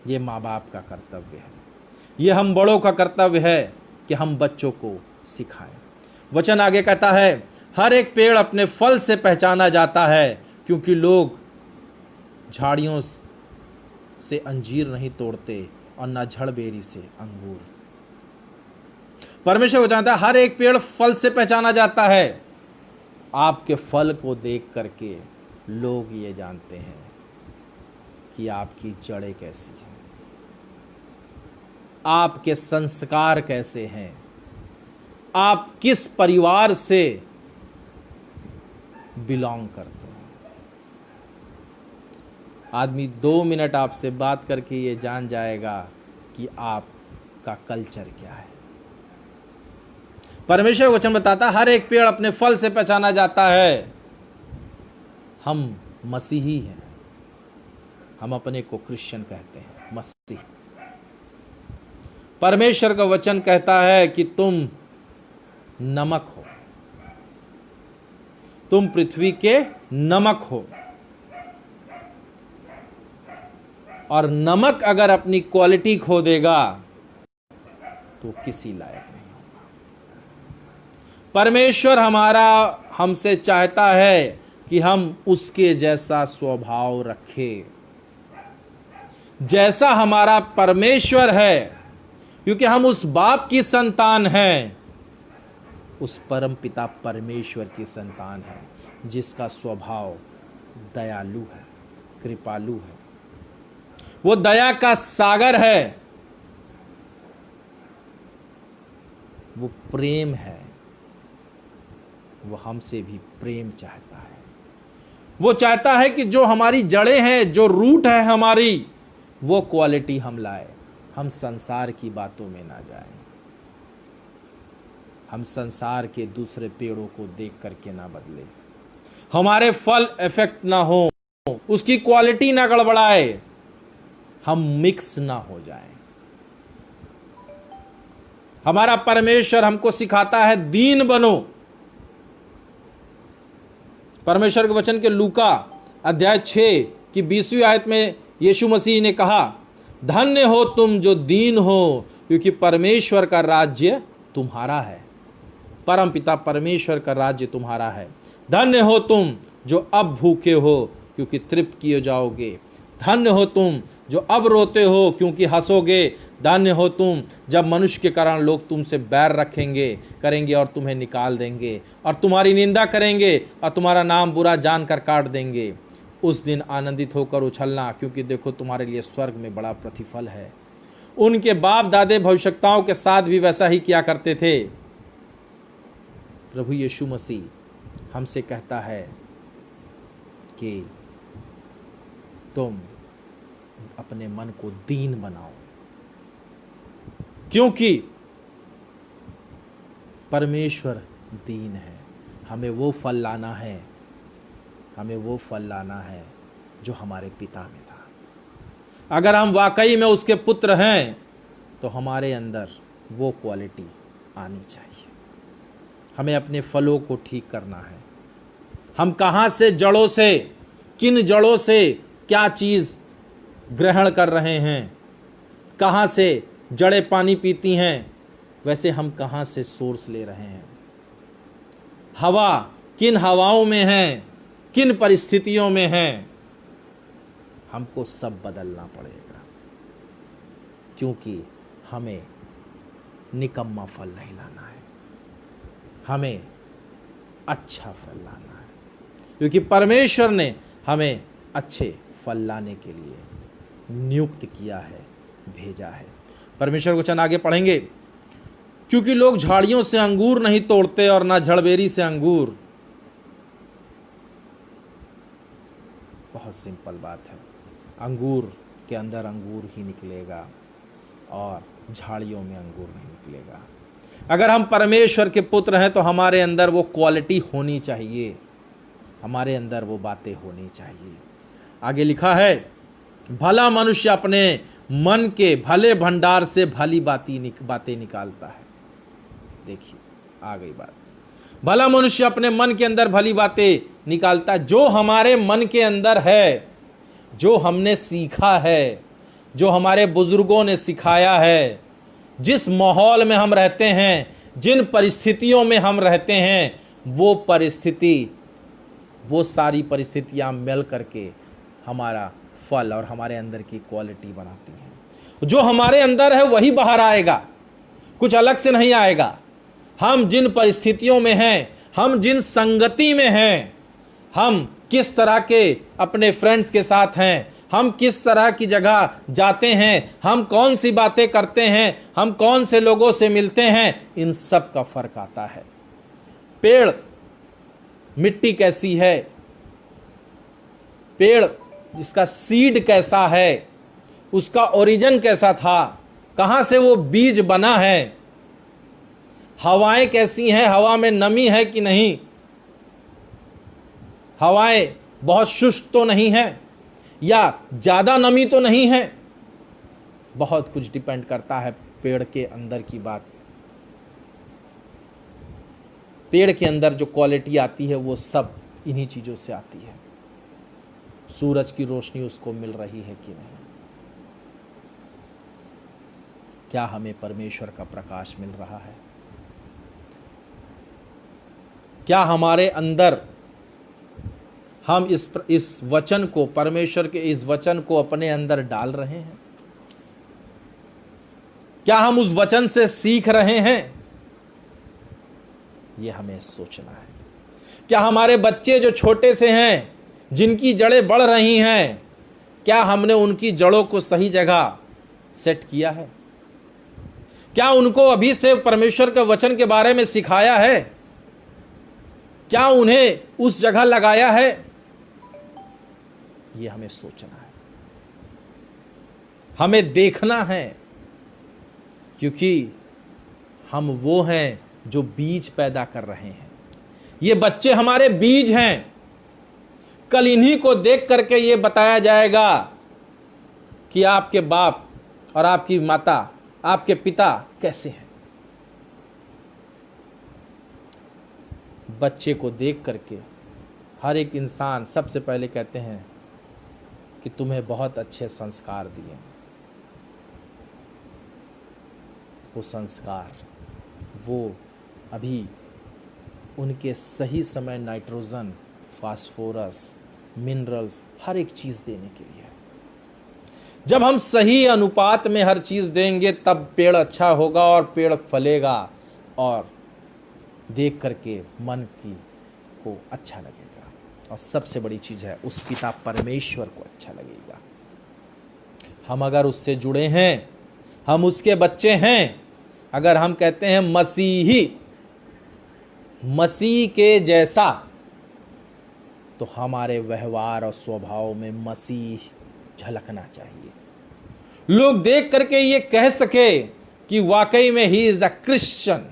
[SPEAKER 3] ये माँ बाप का कर्तव्य है, ये हम बड़ों का कर्तव्य है कि हम बच्चों को सिखाएं। वचन आगे कहता है, हर एक पेड़ अपने फल से पहचाना जाता है, क्योंकि लोग झाड़ियों से अंजीर नहीं तोड़ते और ना झड़बेरी से अंगूर। परमेश्वर को जानता है, हर एक पेड़ फल से पहचाना जाता है। आपके फल को देख करके लोग ये जानते हैं कि आपकी जड़ें कैसी हैं, आपके संस्कार कैसे हैं, आप किस परिवार से बिलोंग करते हैं। आदमी 2 मिनट आपसे बात करके ये जान जाएगा कि आपका कल्चर क्या है। परमेश्वर वचन बताता है, हर एक पेड़ अपने फल से पहचाना जाता है। हम मसीही हैं, हम अपने को क्रिश्चियन कहते हैं, मसीह। परमेश्वर का वचन कहता है कि तुम नमक हो, तुम पृथ्वी के नमक हो, और नमक अगर अपनी क्वालिटी खो देगा तो किसी लायक नहीं होगा। परमेश्वर हमसे चाहता है कि हम उसके जैसा स्वभाव रखें, जैसा हमारा परमेश्वर है, क्योंकि हम उस बाप की संतान हैं, उस परम पिता परमेश्वर की संतान है, जिसका स्वभाव दयालु है, कृपालु है। वो दया का सागर है, वो प्रेम है, वो हमसे भी प्रेम चाहता है। वो चाहता है कि जो हमारी जड़ें हैं, जो रूट है हमारी, वो क्वालिटी हम लाए। हम संसार की बातों में ना जाएं, हम संसार के दूसरे पेड़ों को देख करके ना बदले, हमारे फल इफेक्ट ना हो, उसकी क्वालिटी ना गड़बड़ाए, हम मिक्स ना हो जाएं। हमारा परमेश्वर हमको सिखाता है, दीन बनो। परमेश्वर के वचन के लूका अध्याय 6 की 20वीं आयत में यीशु मसीह ने कहा, धन्य हो तुम जो दीन हो, क्योंकि परमेश्वर का राज्य तुम्हारा है। परम पिता परमेश्वर का राज्य तुम्हारा है। धन्य हो तुम जो अब भूखे हो, क्योंकि तृप्त किए जाओगे। धन्य हो तुम जो अब रोते हो, क्योंकि हंसोगे। धन्य हो तुम जब मनुष्य के कारण लोग तुमसे बैर करेंगे और तुम्हें निकाल देंगे और तुम्हारी निंदा करेंगे और तुम्हारा नाम बुरा जानकर काट देंगे। उस दिन आनंदित होकर उछलना, क्योंकि देखो तुम्हारे लिए स्वर्ग में बड़ा प्रतिफल है। उनके बाप दादे भविष्यवक्ताओं के साथ भी वैसा ही किया करते थे। प्रभु यीशु मसीह हमसे कहता है कि तुम अपने मन को दीन बनाओ, क्योंकि परमेश्वर दीन है। हमें वो फल लाना है, हमें वो फल लाना है जो हमारे पिता में था। अगर हम वाकई में उसके पुत्र हैं तो हमारे अंदर वो क्वालिटी आनी चाहिए। हमें अपने फलों को ठीक करना है। हम कहाँ से जड़ों से, किन जड़ों से क्या चीज़ ग्रहण कर रहे हैं, कहाँ से जड़ें पानी पीती हैं, वैसे हम कहाँ से सोर्स ले रहे हैं। हवा किन हवाओं में है, किन परिस्थितियों में है, हमको सब बदलना पड़ेगा, क्योंकि हमें निकम्मा फल नहीं लाना है, हमें अच्छा फल लाना है, क्योंकि परमेश्वर ने हमें अच्छे फल लाने के लिए नियुक्त किया है, भेजा है। परमेश्वर वचन आगे पढ़ेंगे क्योंकि लोग झाड़ियों से अंगूर नहीं तोड़ते और ना झड़बेरी से अंगूर। बहुत सिंपल बात है, अंगूर के अंदर अंगूर ही निकलेगा और झाड़ियों में अंगूर नहीं निकलेगा। अगर हम परमेश्वर के पुत्र हैं तो हमारे अंदर वो क्वालिटी होनी चाहिए, हमारे अंदर वो बातें होनी चाहिए। आगे लिखा है, भला मनुष्य अपने मन के भले भंडार से भली बातें निकालता है। देखिए आ गई बात, भला मनुष्य अपने मन के अंदर भली बातें निकालता है। जो हमारे मन के अंदर है, जो हमने सीखा है, जो हमारे बुजुर्गों ने सिखाया है, जिस माहौल में हम रहते हैं, जिन परिस्थितियों में हम रहते हैं, वो सारी परिस्थितियां मिल करके हमारा फल और हमारे अंदर की क्वालिटी बनाती हैं। जो हमारे अंदर है वही बाहर आएगा, कुछ अलग से नहीं आएगा। हम जिन परिस्थितियों में हैं, हम जिन संगति में हैं, हम किस तरह के अपने फ्रेंड्स के साथ हैं, हम किस तरह की जगह जाते हैं, हम कौन सी बातें करते हैं, हम कौन से लोगों से मिलते हैं, इन सब का फर्क आता है। पेड़ मिट्टी कैसी है, पेड़ जिसका सीड कैसा है, उसका ओरिजिन कैसा था, कहां से वो बीज बना है, हवाएं कैसी हैं, हवा में नमी है कि नहीं, हवाएं बहुत शुष्क तो नहीं है या ज्यादा नमी तो नहीं है, बहुत कुछ डिपेंड करता है पेड़ के अंदर की बात। पेड़ के अंदर जो क्वालिटी आती है वो सब इन्हीं चीजों से आती है। सूरज की रोशनी उसको मिल रही है कि नहीं, क्या हमें परमेश्वर का प्रकाश मिल रहा है, क्या हमारे अंदर हम इस वचन को, परमेश्वर के इस वचन को अपने अंदर डाल रहे हैं, क्या हम उस वचन से सीख रहे हैं, ये हमें सोचना है। क्या हमारे बच्चे जो छोटे से हैं, जिनकी जड़ें बढ़ रही हैं, क्या हमने उनकी जड़ों को सही जगह सेट किया है, क्या उनको अभी से परमेश्वर के वचन के बारे में सिखाया है, क्या उन्हें उस जगह लगाया है, ये हमें सोचना है, हमें देखना है, क्योंकि हम वो हैं जो बीज पैदा कर रहे हैं। ये बच्चे हमारे बीज हैं, कल इन्हीं को देख करके ये बताया जाएगा कि आपके बाप और आपकी माता, आपके पिता कैसे हैं। बच्चे को देख करके हर एक इंसान सबसे पहले कहते हैं कि तुम्हें बहुत अच्छे संस्कार दिए। वो संस्कार, वो अभी उनके सही समय नाइट्रोजन, फास्फोरस, मिनरल्स, हर एक चीज देने के लिए। जब हम सही अनुपात में हर चीज देंगे तब पेड़ अच्छा होगा और पेड़ फलेगा और देख करके मन को अच्छा लगेगा, और सबसे बड़ी चीज है उस पिता परमेश्वर को अच्छा लगेगा। हम अगर उससे जुड़े हैं, हम उसके बच्चे हैं, अगर हम कहते हैं मसीह के जैसा, तो हमारे व्यवहार और स्वभाव में मसीह झलकना चाहिए। लोग देख करके ये कह सके कि वाकई में ही is a Christian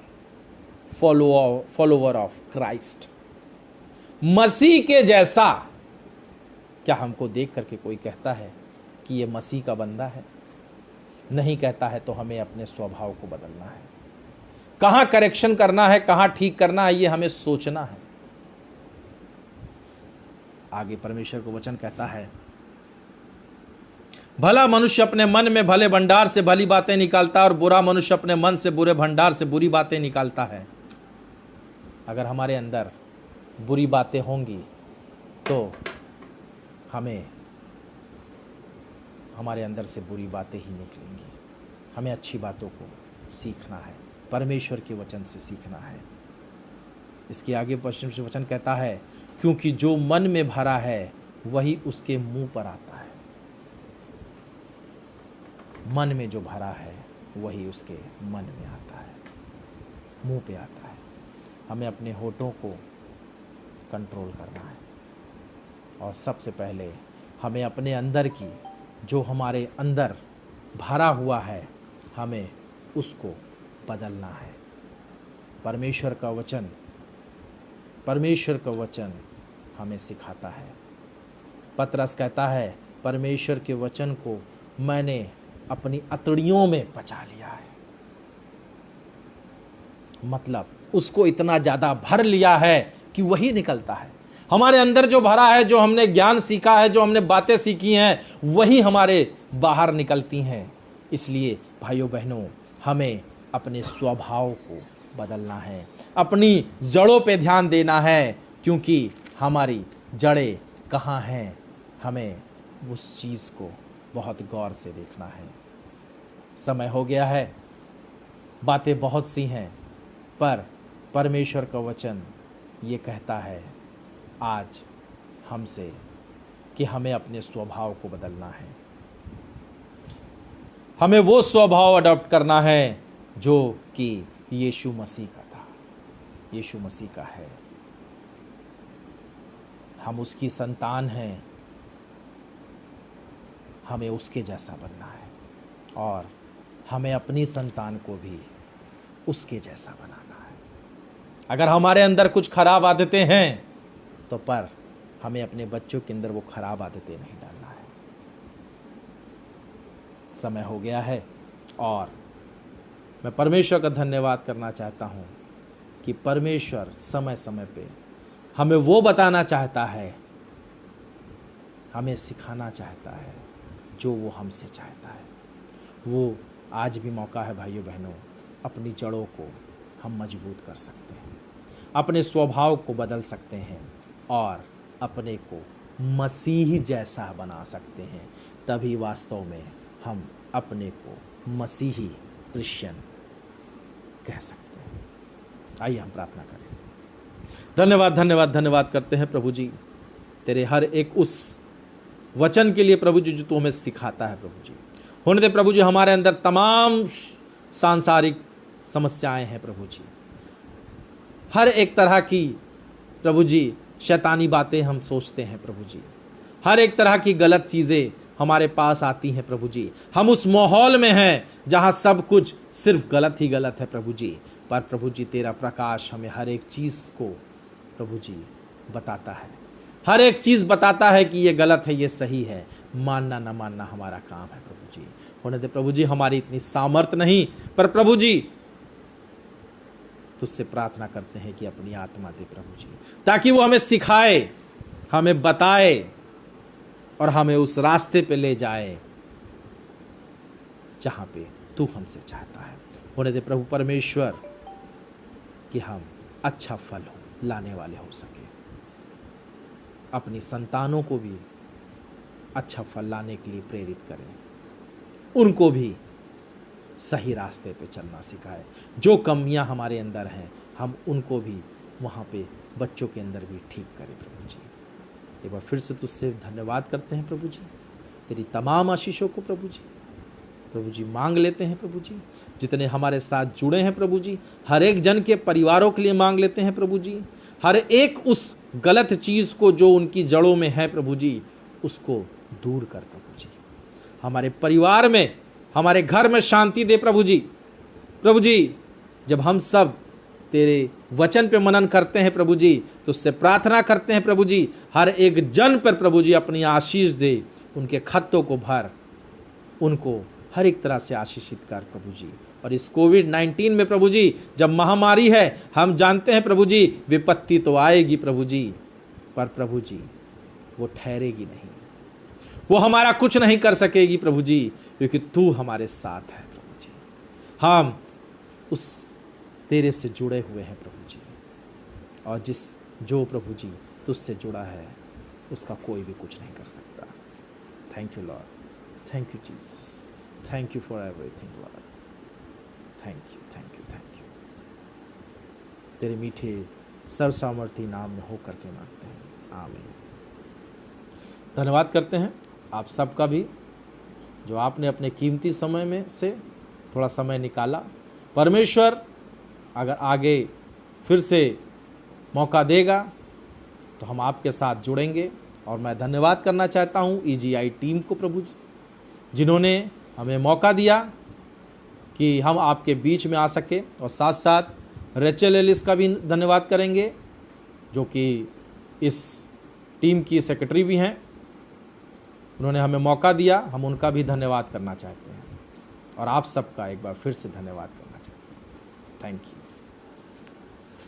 [SPEAKER 3] follower of Christ, मसीह के जैसा। क्या हमको देख करके कोई कहता है कि ये मसीह का बंदा है? नहीं कहता है तो हमें अपने स्वभाव को बदलना है। कहां करेक्शन करना है, कहां ठीक करना है, ये हमें सोचना है। आगे परमेश्वर को वचन कहता है, भला मनुष्य अपने मन में भले भंडार से भली बातें निकालता है और बुरा मनुष्य अपने मन से बुरे भंडार से बुरी बातें निकालता है। अगर हमारे अंदर बुरी बातें होंगी तो हमें हमारे अंदर से बुरी बातें ही निकलेंगी। हमें अच्छी बातों को सीखना है, परमेश्वर के वचन से सीखना है। इसके आगे परमेश्वर वचन कहता है, क्योंकि जो मन में भरा है वही उसके मुंह पर आता है। मन में जो भरा है वही उसके मन में आता है। मुंह पे आता है। हमें अपने होठों को कंट्रोल करना है और सबसे पहले हमें अपने अंदर की, जो हमारे अंदर भरा हुआ है, हमें उसको बदलना है। परमेश्वर का वचन हमें सिखाता है। पतरस कहता है, परमेश्वर के वचन को मैंने अपनी अतड़ियों में पचा लिया है। मतलब उसको इतना ज़्यादा भर लिया है कि वही निकलता है। हमारे अंदर जो भरा है, जो हमने ज्ञान सीखा है, जो हमने बातें सीखी हैं, वही हमारे बाहर निकलती हैं। इसलिए भाइयों बहनों, हमें अपने स्वभाव को बदलना है, अपनी जड़ों पे ध्यान देना है, क्योंकि हमारी जड़ें कहाँ हैं, हमें उस चीज़ को बहुत गौर से देखना है। समय हो गया है, बातें बहुत सी हैं, पर परमेश्वर का वचन ये कहता है आज हमसे कि हमें अपने स्वभाव को बदलना है। हमें वो स्वभाव अडॉप्ट करना है जो कि यीशु मसीह का था, यीशु मसीह का है। हम उसकी संतान हैं, हमें उसके जैसा बनना है और हमें अपनी संतान को भी उसके जैसा बनाना है। अगर हमारे अंदर कुछ खराब आदतें हैं तो पर हमें अपने बच्चों के अंदर वो खराब आदतें नहीं डालना है। समय हो गया है और मैं परमेश्वर का धन्यवाद करना चाहता हूँ कि परमेश्वर समय समय पे हमें वो बताना चाहता है, हमें सिखाना चाहता है जो वो हमसे चाहता है। वो आज भी मौका है भाइयों बहनों, अपनी जड़ों को हम मजबूत कर सकते हैं, अपने स्वभाव को बदल सकते हैं और अपने को मसीह जैसा बना सकते हैं। तभी वास्तव में हम अपने को मसीही क्रिश्चियन कह सकते हैं। आइए हम प्रार्थना करें। धन्यवाद धन्यवाद धन्यवाद करते हैं प्रभु जी, तेरे हर एक उस वचन के लिए प्रभु जी जो तू हमें सिखाता है। प्रभु जी होने दे प्रभु जी, हमारे अंदर तमाम सांसारिक समस्याएं हैं प्रभु जी, हर एक तरह की प्रभु जी शैतानी बातें हम सोचते हैं प्रभु जी, हर एक तरह की गलत चीज़ें हमारे पास आती हैं प्रभु जी। हम उस माहौल में हैं जहां सब कुछ सिर्फ गलत ही गलत है प्रभु जी। पर प्रभु जी तेरा प्रकाश हमें हर एक चीज़ को प्रभु जी बताता है, हर एक चीज़ बताता है कि ये गलत है, ये सही है। मानना ना मानना हमारा काम है प्रभु जी। होने दे प्रभु जी, हमारी इतनी सामर्थ नहीं, पर प्रभु जी तुझसे प्रार्थना करते हैं कि अपनी आत्मा दे प्रभु जी, ताकि वो हमें सिखाए, हमें बताए और हमें उस रास्ते पे ले जाए जहां पे तू हमसे चाहता है। होने दे प्रभु परमेश्वर कि हम अच्छा फल लाने वाले हो सके, अपनी संतानों को भी अच्छा फल लाने के लिए प्रेरित करें, उनको भी सही रास्ते पे चलना सिखाए। जो कमियां हमारे अंदर हैं हम उनको भी वहाँ पे बच्चों के अंदर भी ठीक करें प्रभु जी। एक बार फिर से तुझसे धन्यवाद करते हैं प्रभु जी, तेरी तमाम आशीषों को प्रभु जी मांग लेते हैं प्रभु जी। जितने हमारे साथ जुड़े हैं प्रभु जी, हर एक जन के परिवारों के लिए मांग लेते हैं प्रभु जी। हर एक उस गलत चीज़ को जो उनकी जड़ों में है प्रभु जी, उसको दूर कर प्रभु जी। हमारे परिवार में, हमारे घर में शांति दे प्रभु जी। प्रभु जी जब हम सब तेरे वचन पे मनन करते हैं प्रभु जी, तो उससे प्रार्थना करते हैं प्रभु जी, हर एक जन पर प्रभु जी अपनी आशीष दे, उनके खत्तों को भर, उनको हर एक तरह से आशीषित कर प्रभु जी। और इस कोविड-19 में प्रभु जी जब महामारी है, हम जानते हैं प्रभु जी विपत्ति तो आएगी प्रभु जी, पर प्रभु जी वो ठहरेगी नहीं, वो हमारा कुछ नहीं कर सकेगी प्रभु जी, क्योंकि तू हमारे साथ है प्रभु जी। हम उस तेरे से जुड़े हुए हैं प्रभु जी, और जो प्रभु जी तुझसे जुड़ा है उसका कोई भी कुछ नहीं कर सकता। Thank you Lord, thank you Jesus, thank you for everything Lord, thank you thank you thank you. तेरे मीठे सर्वसामर्थी नाम में होकर के मांगते हैं, आमीन। धन्यवाद करते हैं आप सबका भी, जो आपने अपने कीमती समय में से थोड़ा समय निकाला। परमेश्वर अगर आगे फिर से मौका देगा तो हम आपके साथ जुड़ेंगे। और मैं धन्यवाद करना चाहता हूँ EGI टीम को प्रभु जी, जिन्होंने हमें मौका दिया कि हम आपके बीच में आ सके। और साथ साथ रेचल एलिस का भी धन्यवाद करेंगे, जो कि इस टीम की सेक्रेटरी भी हैं। उन्होंने हमें मौका दिया, हम उनका भी धन्यवाद करना चाहते हैं। और आप सबका एक बार फिर से धन्यवाद करना चाहते हैं। Thank you.